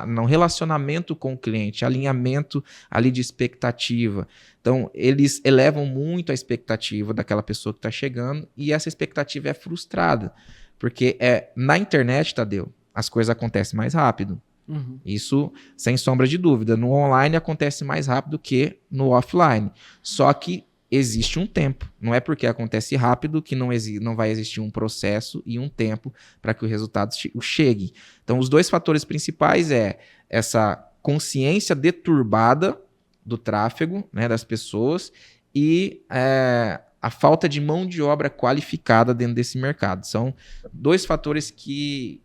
no relacionamento com o cliente, alinhamento ali de expectativa. Então, eles elevam muito a expectativa daquela pessoa que está chegando e essa expectativa é frustrada. Porque na internet, Tadeu, as coisas acontecem mais rápido. Uhum. Isso, sem sombra de dúvida. No online acontece mais rápido que no offline. Só que existe um tempo. Não é porque acontece rápido que não vai existir um processo e um tempo para que o resultado chegue. Então, os dois fatores principais é essa consciência deturbada do tráfego, né, das pessoas e a falta de mão de obra qualificada dentro desse mercado. São dois fatores que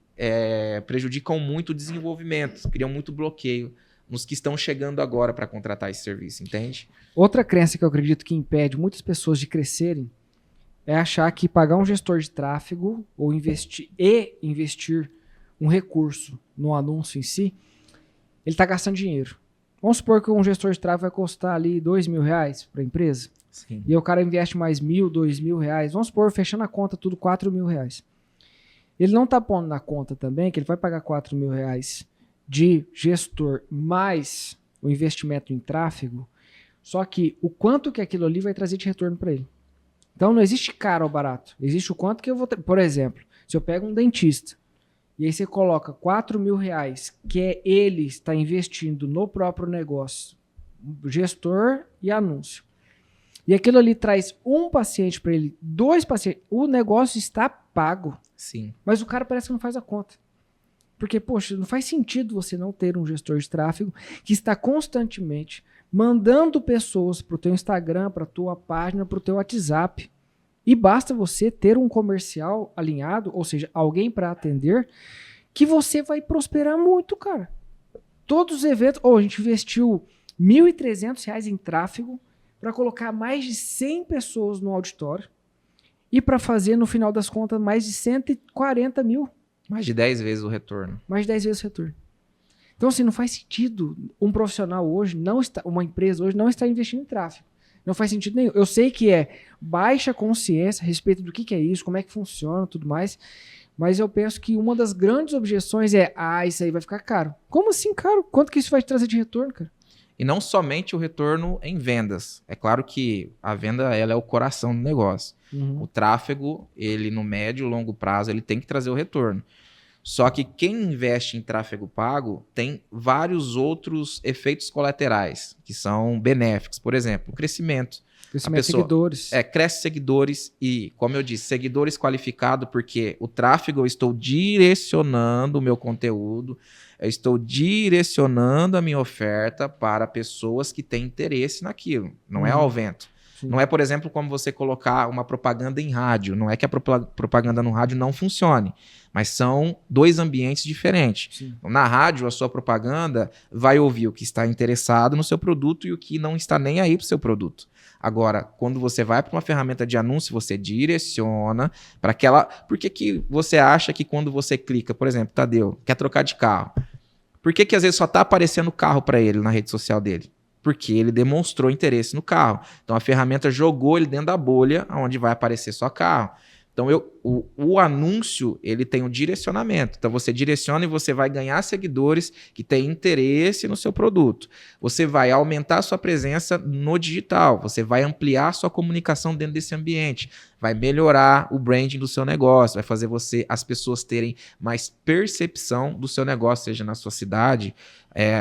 prejudicam muito o desenvolvimento, criam muito bloqueio nos que estão chegando agora para contratar esse serviço, entende? Outra crença que eu acredito que impede muitas pessoas de crescerem é achar que pagar um gestor de tráfego ou investir um recurso no anúncio em si, ele está gastando dinheiro. Vamos supor que um gestor de tráfego vai custar ali R$2.000 para a empresa. Sim. E o cara investe mais R$1.000, R$2.000. Vamos supor, fechando a conta, tudo R$4.000. Ele não está pondo na conta também que ele vai pagar R$4.000 de gestor mais o investimento em tráfego, só que o quanto que aquilo ali vai trazer de retorno para ele. Então não existe caro ou barato, existe o quanto que eu vou ter. Por exemplo, se eu pego um dentista e aí você coloca R$4.000 que ele está investindo no próprio negócio, gestor e anúncio, e aquilo ali traz um paciente para ele, 2 pacientes, o negócio está pago. Sim. Mas o cara parece que não faz a conta. Porque, poxa, não faz sentido você não ter um gestor de tráfego que está constantemente mandando pessoas para o teu Instagram, para a tua página, para o teu WhatsApp. E basta você ter um comercial alinhado, ou seja, alguém para atender, que você vai prosperar muito, cara. Todos os eventos... a gente investiu R$1.300 em tráfego para colocar mais de 100 pessoas no auditório e para fazer, no final das contas, mais de 140 mil. Mais de 10 vezes o retorno. Mais de 10 vezes o retorno. Então, assim, não faz sentido um profissional hoje, uma empresa hoje não está investindo em tráfego. Não faz sentido nenhum. Eu sei que é baixa consciência a respeito do que é isso, como é que funciona, tudo mais, mas eu penso que uma das grandes objeções é, isso aí vai ficar caro. Como assim caro? Quanto que isso vai te trazer de retorno, cara? E não somente o retorno em vendas. É claro que a venda ela é o coração do negócio. Uhum. O tráfego, ele no médio e longo prazo, ele tem que trazer o retorno. Só que quem investe em tráfego pago tem vários outros efeitos colaterais que são benéficos. Por exemplo, o crescimento. Crescimento de seguidores. Cresce seguidores e, como eu disse, seguidores qualificados, porque o tráfego eu estou direcionando o meu conteúdo, eu estou direcionando a minha oferta para pessoas que têm interesse naquilo. Não é ao vento. Sim. Não é, por exemplo, como você colocar uma propaganda em rádio. Não é que a propaganda no rádio não funcione, mas são dois ambientes diferentes. Então, na rádio, a sua propaganda vai ouvir o que está interessado no seu produto e o que não está nem aí para o seu produto. Agora, quando você vai para uma ferramenta de anúncio, você direciona para aquela... Por que você acha que quando você clica, por exemplo, Tadeu, quer trocar de carro? Por que às vezes só está aparecendo carro para ele na rede social dele? Porque ele demonstrou interesse no carro. Então a ferramenta jogou ele dentro da bolha onde vai aparecer só carro. Então o anúncio ele tem um direcionamento. Então você direciona e você vai ganhar seguidores que têm interesse no seu produto. Você vai aumentar a sua presença no digital. Você vai ampliar a sua comunicação dentro desse ambiente. Vai melhorar o branding do seu negócio. Vai fazer as pessoas terem mais percepção do seu negócio, seja na sua cidade,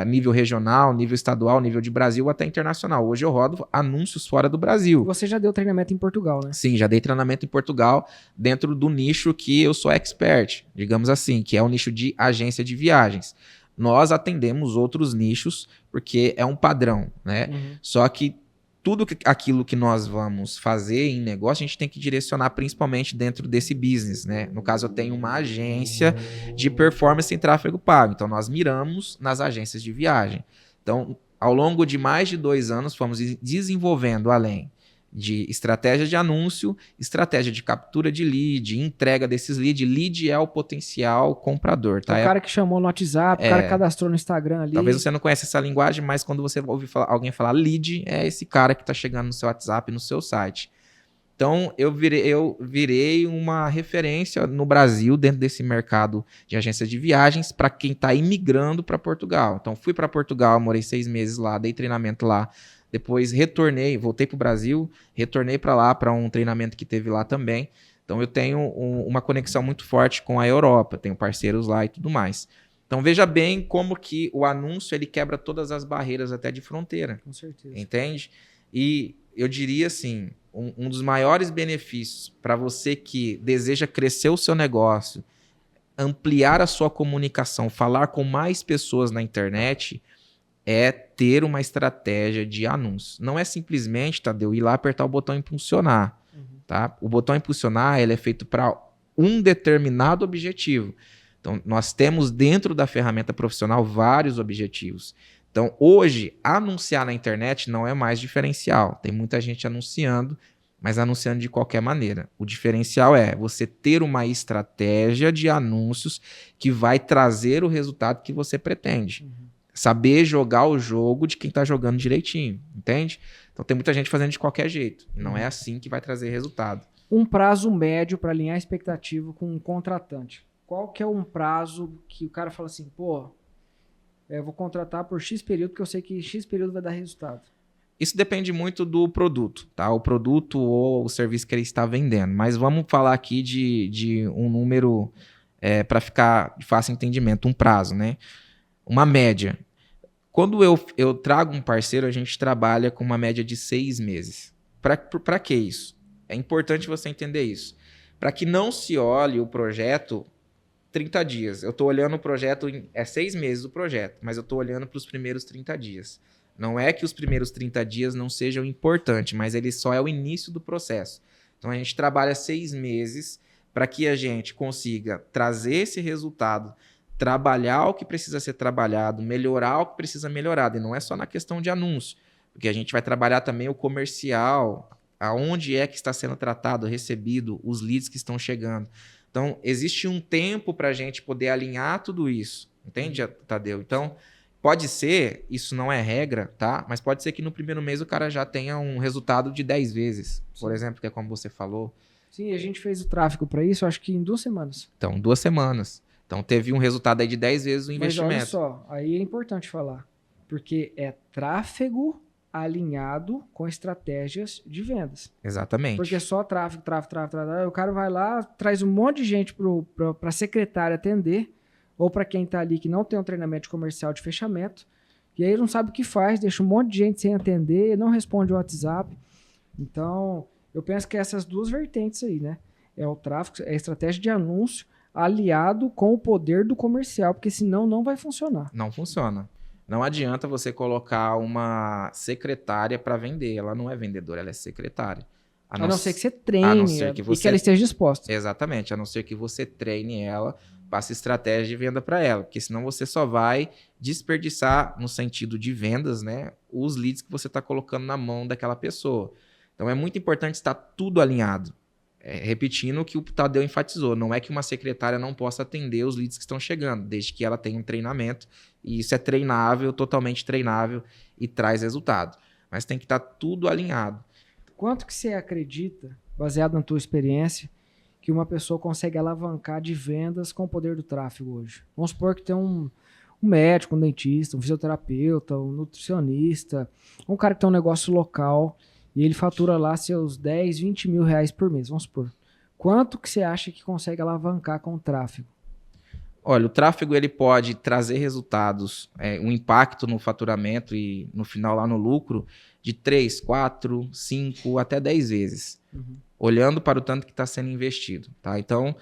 nível regional, nível estadual, nível de Brasil ou até internacional. Hoje eu rodo anúncios fora do Brasil. Você já deu treinamento em Portugal, né? Sim, já dei treinamento em Portugal dentro do nicho que eu sou expert, digamos assim, que é o nicho de agência de viagens. Nós atendemos outros nichos porque é um padrão, né? Uhum. Só que tudo aquilo que nós vamos fazer em negócio, a gente tem que direcionar principalmente dentro desse business, né? No caso, eu tenho uma agência de performance em tráfego pago. Então, nós miramos nas agências de viagem. Então, ao longo de mais de 2 anos, fomos desenvolvendo além de estratégia de anúncio, estratégia de captura de lead, entrega desses leads. Lead é o potencial comprador, tá? O cara que chamou no WhatsApp, o cara que cadastrou no Instagram ali. Talvez você não conheça essa linguagem, mas quando você ouve alguém falar lead, é esse cara que está chegando no seu WhatsApp, no seu site. Então, eu virei uma referência no Brasil, dentro desse mercado de agências de viagens, para quem está imigrando para Portugal. Então, fui para Portugal, morei 6 meses lá, dei treinamento lá. Depois retornei, voltei para o Brasil, retornei para lá, para um treinamento que teve lá também. Então, eu tenho uma conexão muito forte com a Europa, tenho parceiros lá e tudo mais. Então, veja bem como que o anúncio ele quebra todas as barreiras até de fronteira. Com certeza. Entende? E eu diria assim, um dos maiores benefícios para você que deseja crescer o seu negócio, ampliar a sua comunicação, falar com mais pessoas na internet, é ter uma estratégia de anúncio. Não é simplesmente, Tadeu, ir lá apertar o botão impulsionar. Tá? O botão impulsionar ele é feito para um determinado objetivo. Então, nós temos dentro da ferramenta profissional vários objetivos. Então, hoje, anunciar na internet não é mais diferencial. Tem muita gente anunciando, mas anunciando de qualquer maneira. O diferencial é você ter uma estratégia de anúncios que vai trazer o resultado que você pretende. Saber jogar o jogo de quem está jogando direitinho, entende? Então, tem muita gente fazendo de qualquer jeito. Não é assim que vai trazer resultado. Um prazo médio para alinhar a expectativa com um contratante. Qual que é um prazo que o cara fala assim, pô, eu vou contratar por X período, porque eu sei que X período vai dar resultado? Isso depende muito do produto, tá? O produto ou o serviço que ele está vendendo. Mas vamos falar aqui de um número para ficar de fácil entendimento, um prazo, né? Uma média. Quando eu trago um parceiro, a gente trabalha com uma média de 6 meses. Para que isso? É importante você entender isso. Para que não se olhe o projeto 30 dias. Eu estou olhando o projeto, é 6 meses o projeto, mas eu estou olhando para os primeiros 30 dias. Não é que os primeiros 30 dias não sejam importantes, mas ele só é o início do processo. Então a gente trabalha 6 meses para que a gente consiga trazer esse resultado, trabalhar o que precisa ser trabalhado, melhorar o que precisa melhorar. E não é só na questão de anúncio, porque a gente vai trabalhar também o comercial, aonde é que está sendo tratado, recebido, os leads que estão chegando. Então, existe um tempo para a gente poder alinhar tudo isso. Entende, Tadeu? Então, pode ser, isso não é regra, tá? Mas pode ser que no primeiro mês o cara já tenha um resultado de 10 vezes, por exemplo, que é como você falou. Sim, a gente fez o tráfego para isso, acho que em 2 semanas. Então, 2 semanas. Então, teve um resultado aí de 10 vezes o investimento. Mas olha só, aí é importante falar, porque é tráfego alinhado com estratégias de vendas. Exatamente. Porque só tráfego, o cara vai lá, traz um monte de gente para a secretária atender, ou para quem está ali que não tem um treinamento comercial de fechamento, e aí não sabe o que faz, deixa um monte de gente sem atender, não responde o WhatsApp. Então, eu penso que essas duas vertentes aí, né? É o tráfego, é a estratégia de anúncio aliado com o poder do comercial, porque senão não vai funcionar. Não funciona. Não adianta você colocar uma secretária para vender. Ela não é vendedora, ela é secretária. A não ser que você treine e que ela esteja disposta. Exatamente, a não ser que você treine ela, passe estratégia de venda para ela, porque senão você só vai desperdiçar, no sentido de vendas, né, os leads que você está colocando na mão daquela pessoa. Então é muito importante estar tudo alinhado. Repetindo o que o Tadeu enfatizou, não é que uma secretária não possa atender os leads que estão chegando, desde que ela tenha um treinamento, e isso é treinável, totalmente treinável, e traz resultado. Mas tem que estar tudo alinhado. Quanto que você acredita, baseado na tua experiência, que uma pessoa consegue alavancar de vendas com o poder do tráfego hoje? Vamos supor que tem um médico, um dentista, um fisioterapeuta, um nutricionista, um cara que tem um negócio local e ele fatura lá seus 10, 20 mil reais por mês, vamos supor. Quanto que você acha que consegue alavancar com o tráfego? Olha, o tráfego ele pode trazer resultados, um impacto no faturamento e no final lá no lucro de 3, 4, 5, até 10 vezes. Olhando para o tanto que está sendo investido. Tá? Então,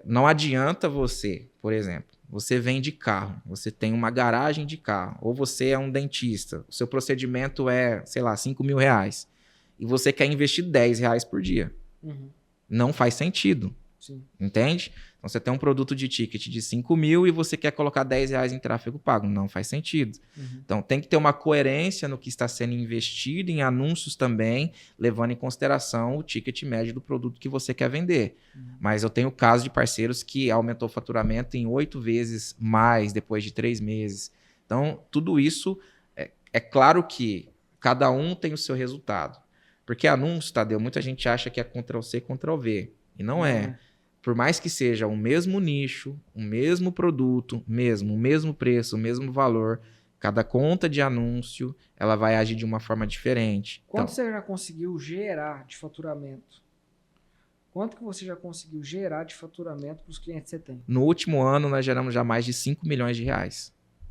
não adianta você, por exemplo, você vende carro, você tem uma garagem de carro, ou você é um dentista, o seu procedimento é, sei lá, 5 mil reais, e você quer investir 10 reais por dia. Não faz sentido. Sim. Entende? Então você tem um produto de ticket de 5 mil e você quer colocar R$10 em tráfego pago. Não faz sentido. Então tem que ter uma coerência no que está sendo investido em anúncios também, levando em consideração o ticket médio do produto que você quer vender. Mas eu tenho casos de parceiros que aumentou o faturamento em 8 vezes mais depois de 3 meses. Então tudo isso, é claro que cada um tem o seu resultado. Porque anúncio, Tadeu, muita gente acha que é Ctrl+C, Ctrl+V. E não é. Por mais que seja o mesmo nicho, o mesmo produto, o mesmo preço, o mesmo valor, cada conta de anúncio, ela vai agir de uma forma diferente. Quanto você já conseguiu gerar de faturamento? Quanto que você já conseguiu gerar de faturamento para os clientes que você tem? No último ano, nós geramos já mais de R$5 milhões.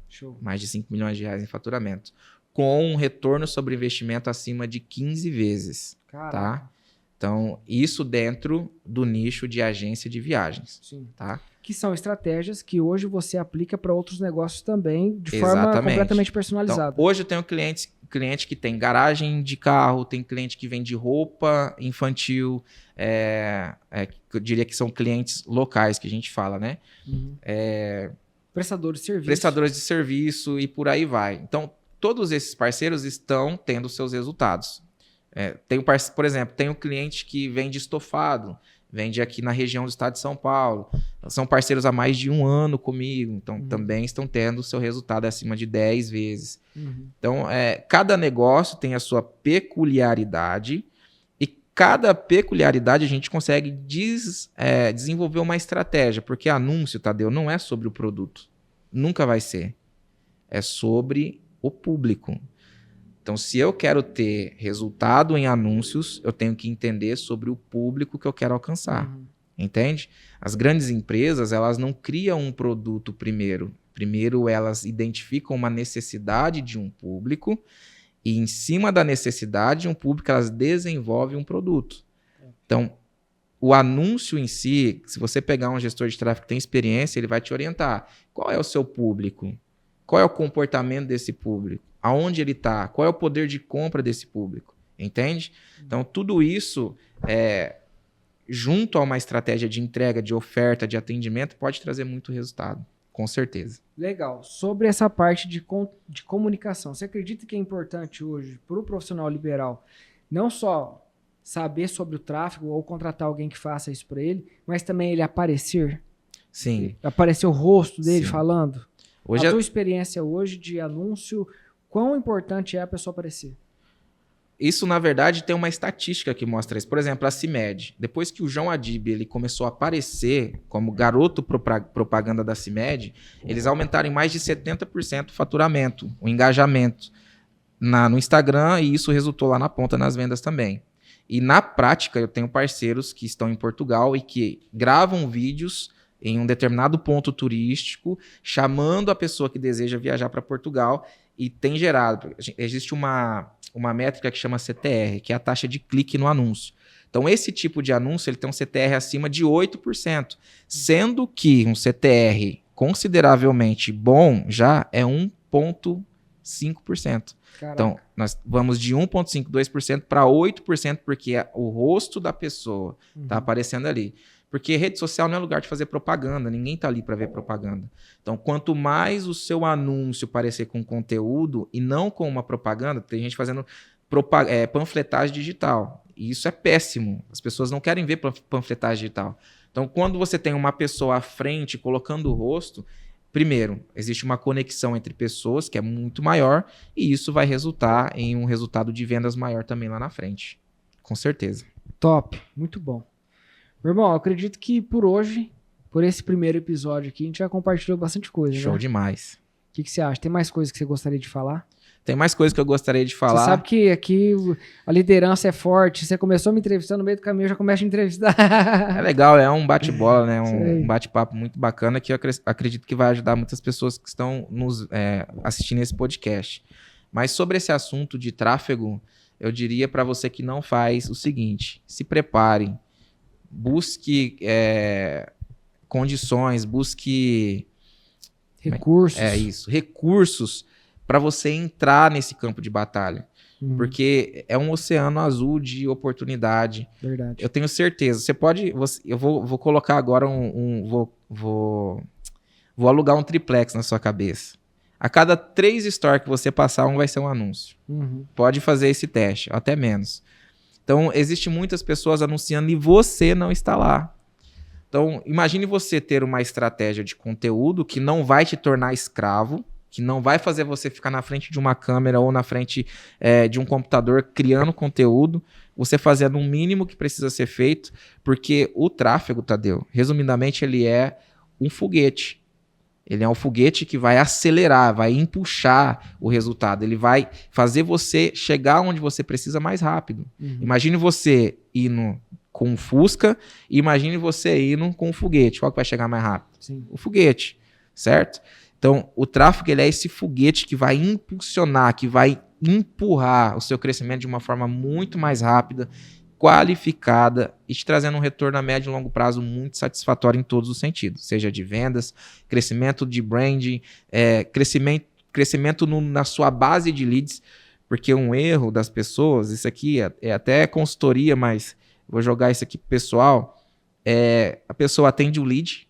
Show. Mais de R$5 milhões em faturamento. Com um retorno sobre investimento acima de 15 vezes. Caraca. Tá? Então, isso dentro do nicho de agência de viagens. Sim. Tá? Que são estratégias que hoje você aplica para outros negócios também, de forma completamente personalizada. Então, hoje eu tenho cliente que tem garagem de carro, tem cliente que vende roupa infantil, eu diria que são clientes locais que a gente fala, né? Prestadores de serviço. Prestadores de serviço e por aí vai. Então, todos esses parceiros estão tendo seus resultados. Por exemplo, tem um cliente que vende estofado, vende aqui na região do estado de São Paulo. São parceiros há mais de 1 ano comigo, então também estão tendo o seu resultado acima de 10 vezes. Então, cada negócio tem a sua peculiaridade e cada peculiaridade a gente consegue desenvolver uma estratégia, porque anúncio, Tadeu, não é sobre o produto. Nunca vai ser. É sobre o público. Então, se eu quero ter resultado em anúncios, eu tenho que entender sobre o público que eu quero alcançar. Entende? As grandes empresas, elas não criam um produto primeiro. Primeiro, elas identificam uma necessidade de um público e, em cima da necessidade de um público, elas desenvolvem um produto. Então, o anúncio em si, se você pegar um gestor de tráfego que tem experiência, ele vai te orientar. Qual é o seu público? Qual é o comportamento desse público? Aonde ele está? Qual é o poder de compra desse público? Entende? Então, tudo isso, junto a uma estratégia de entrega, de oferta, de atendimento, pode trazer muito resultado, com certeza. Legal. Sobre essa parte de comunicação, você acredita que é importante hoje para o profissional liberal não só saber sobre o tráfego ou contratar alguém que faça isso para ele, mas também ele aparecer? Sim. Aparecer o rosto dele Sim. falando? Hoje a tua experiência hoje de anúncio, quão importante é a pessoa aparecer? Isso, na verdade, tem uma estatística que mostra isso. Por exemplo, a CIMED. Depois que o João Adib ele começou a aparecer como garoto propaganda da CIMED, eles aumentaram em mais de 70% o faturamento, o engajamento no Instagram, e isso resultou lá na ponta nas vendas também. E na prática, eu tenho parceiros que estão em Portugal e que gravam vídeos em um determinado ponto turístico, chamando a pessoa que deseja viajar para Portugal, e tem gerado. Existe uma métrica que chama CTR, que é a taxa de clique no anúncio. Então, esse tipo de anúncio ele tem um CTR acima de 8%, sendo que um CTR consideravelmente bom já é 1,5%. Caraca. Então, nós vamos de 1,5%, 2% para 8%, porque o rosto da pessoa está aparecendo ali. Porque rede social não é lugar de fazer propaganda, ninguém está ali para ver propaganda. Então, quanto mais o seu anúncio parecer com conteúdo e não com uma propaganda, tem gente fazendo panfletagem digital. E isso é péssimo. As pessoas não querem ver panfletagem digital. Então, quando você tem uma pessoa à frente colocando o rosto, primeiro, existe uma conexão entre pessoas que é muito maior e isso vai resultar em um resultado de vendas maior também lá na frente. Com certeza. Top, muito bom. Meu irmão, eu acredito que por hoje, por esse primeiro episódio aqui, a gente já compartilhou bastante coisa. Show né? demais. O que você acha? Tem mais coisas que você gostaria de falar? Tem mais coisas que eu gostaria de falar. Você sabe que aqui a liderança é forte. Você começou me entrevistando no meio do caminho, eu já começo a entrevistar. É legal, é um bate-bola, né? Um bate-papo muito bacana que eu acredito que vai ajudar muitas pessoas que estão assistindo esse podcast. Mas sobre esse assunto de tráfego, eu diria para você que não faz o seguinte: se prepare. Busque condições, busque recursos. Recursos para você entrar nesse campo de batalha. Porque é um oceano azul de oportunidade. Verdade. Eu tenho certeza. Eu vou colocar agora vou alugar um triplex na sua cabeça. A cada 3 stories que você passar, um vai ser um anúncio. Pode fazer esse teste, até menos. Então, existem muitas pessoas anunciando e você não está lá. Então, imagine você ter uma estratégia de conteúdo que não vai te tornar escravo, que não vai fazer você ficar na frente de uma câmera ou na frente de um computador criando conteúdo, você fazendo o mínimo que precisa ser feito, porque o tráfego, Tadeu, resumidamente, ele é um foguete. Ele é um foguete que vai acelerar, vai empuxar o resultado. Ele vai fazer você chegar onde você precisa mais rápido. Imagine você indo com um Fusca e imagine você indo com um foguete. Qual que vai chegar mais rápido? Sim. O foguete, certo? Então, o tráfego ele é esse foguete que vai impulsionar, que vai empurrar o seu crescimento de uma forma muito mais rápida, qualificada e te trazendo um retorno a médio e longo prazo muito satisfatório em todos os sentidos, seja de vendas, crescimento de branding, crescimento na sua base de leads, porque um erro das pessoas, isso aqui é até consultoria, mas vou jogar isso aqui pro pessoal, a pessoa atende o lead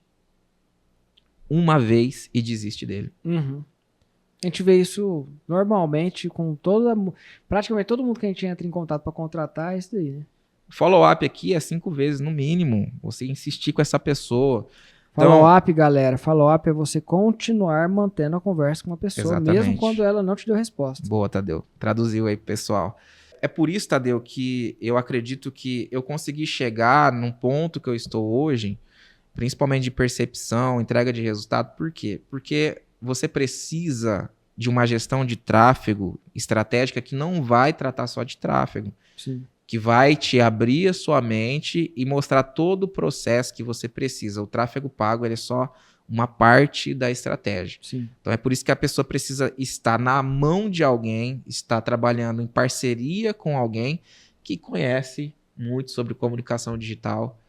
uma vez e desiste dele. A gente vê isso normalmente com praticamente todo mundo que a gente entra em contato para contratar, é isso daí, né? Follow-up aqui é 5 vezes no mínimo, você insistir com essa pessoa. Follow-up, galera, follow-up é você continuar mantendo a conversa com uma pessoa, Exatamente. mesmo quando ela não te deu resposta. Boa, Tadeu. Traduziu aí pro pessoal. É por isso, Tadeu, que eu acredito que eu consegui chegar num ponto que eu estou hoje, principalmente de percepção, entrega de resultado. Por quê? Porque você precisa de uma gestão de tráfego estratégica que não vai tratar só de tráfego. Sim. Que vai te abrir a sua mente e mostrar todo o processo que você precisa. O tráfego pago ele é só uma parte da estratégia. Sim. Então é por isso que a pessoa precisa estar na mão de alguém, estar trabalhando em parceria com alguém que conhece muito sobre comunicação digital,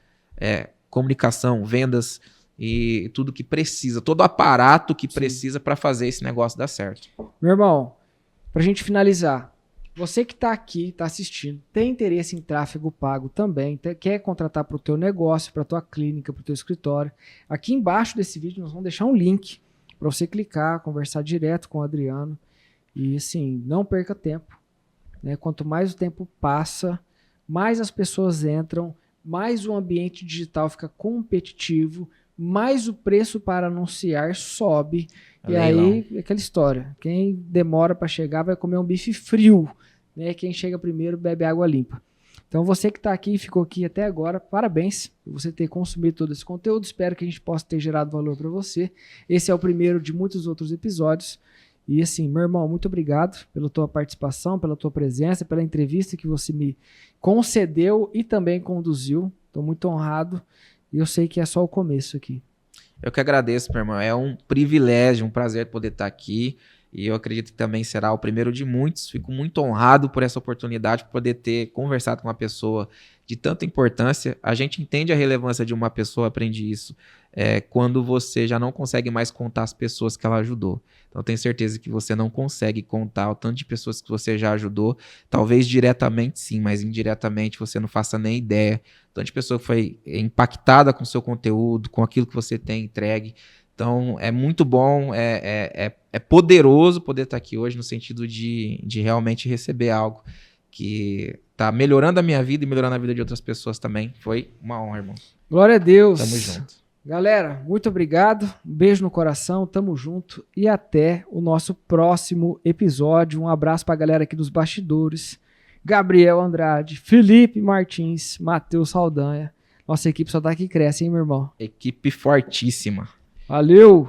comunicação, vendas e tudo que precisa, todo o aparato que precisa para fazer esse negócio dar certo. Meu irmão, pra gente finalizar, você que está aqui, está assistindo, tem interesse em tráfego pago também, quer contratar para o teu negócio, para a tua clínica, para o teu escritório, aqui embaixo desse vídeo nós vamos deixar um link para você clicar, conversar direto com o Adriano e assim, não perca tempo, né? Quanto mais o tempo passa, mais as pessoas entram, mais o ambiente digital fica competitivo, mais o preço para anunciar sobe. E aí, aquela história. Quem demora para chegar vai comer um bife frio, né? Quem chega primeiro bebe água limpa. Então, você que está aqui e ficou aqui até agora, parabéns por você ter consumido todo esse conteúdo. Espero que a gente possa ter gerado valor para você. Esse é o primeiro de muitos outros episódios. E assim, meu irmão, muito obrigado pela tua participação, pela tua presença, pela entrevista que você me concedeu e também conduziu. Estou muito honrado e eu sei que é só o começo aqui. Eu que agradeço, meu irmão. É um privilégio, um prazer poder estar aqui. E eu acredito que também será o primeiro de muitos. Fico muito honrado por essa oportunidade, por poder ter conversado com uma pessoa de tanta importância. A gente entende a relevância de uma pessoa, aprende isso, quando você já não consegue mais contar as pessoas que ela ajudou. Então, eu tenho certeza que você não consegue contar o tanto de pessoas que você já ajudou. Talvez diretamente sim, mas indiretamente você não faça nem ideia. Tanto de pessoa que foi impactada com o seu conteúdo, com aquilo que você tem entregue. Então, é muito bom, é poderoso poder estar aqui hoje no sentido de realmente receber algo que está melhorando a minha vida e melhorando a vida de outras pessoas também. Foi uma honra, irmão. Glória a Deus. Tamo junto. Galera, muito obrigado. Um beijo no coração, tamo junto e até o nosso próximo episódio. Um abraço pra galera aqui dos bastidores. Gabriel Andrade, Felipe Martins, Matheus Saldanha. Nossa equipe só tá aqui cresce, hein, meu irmão? Equipe fortíssima. Valeu!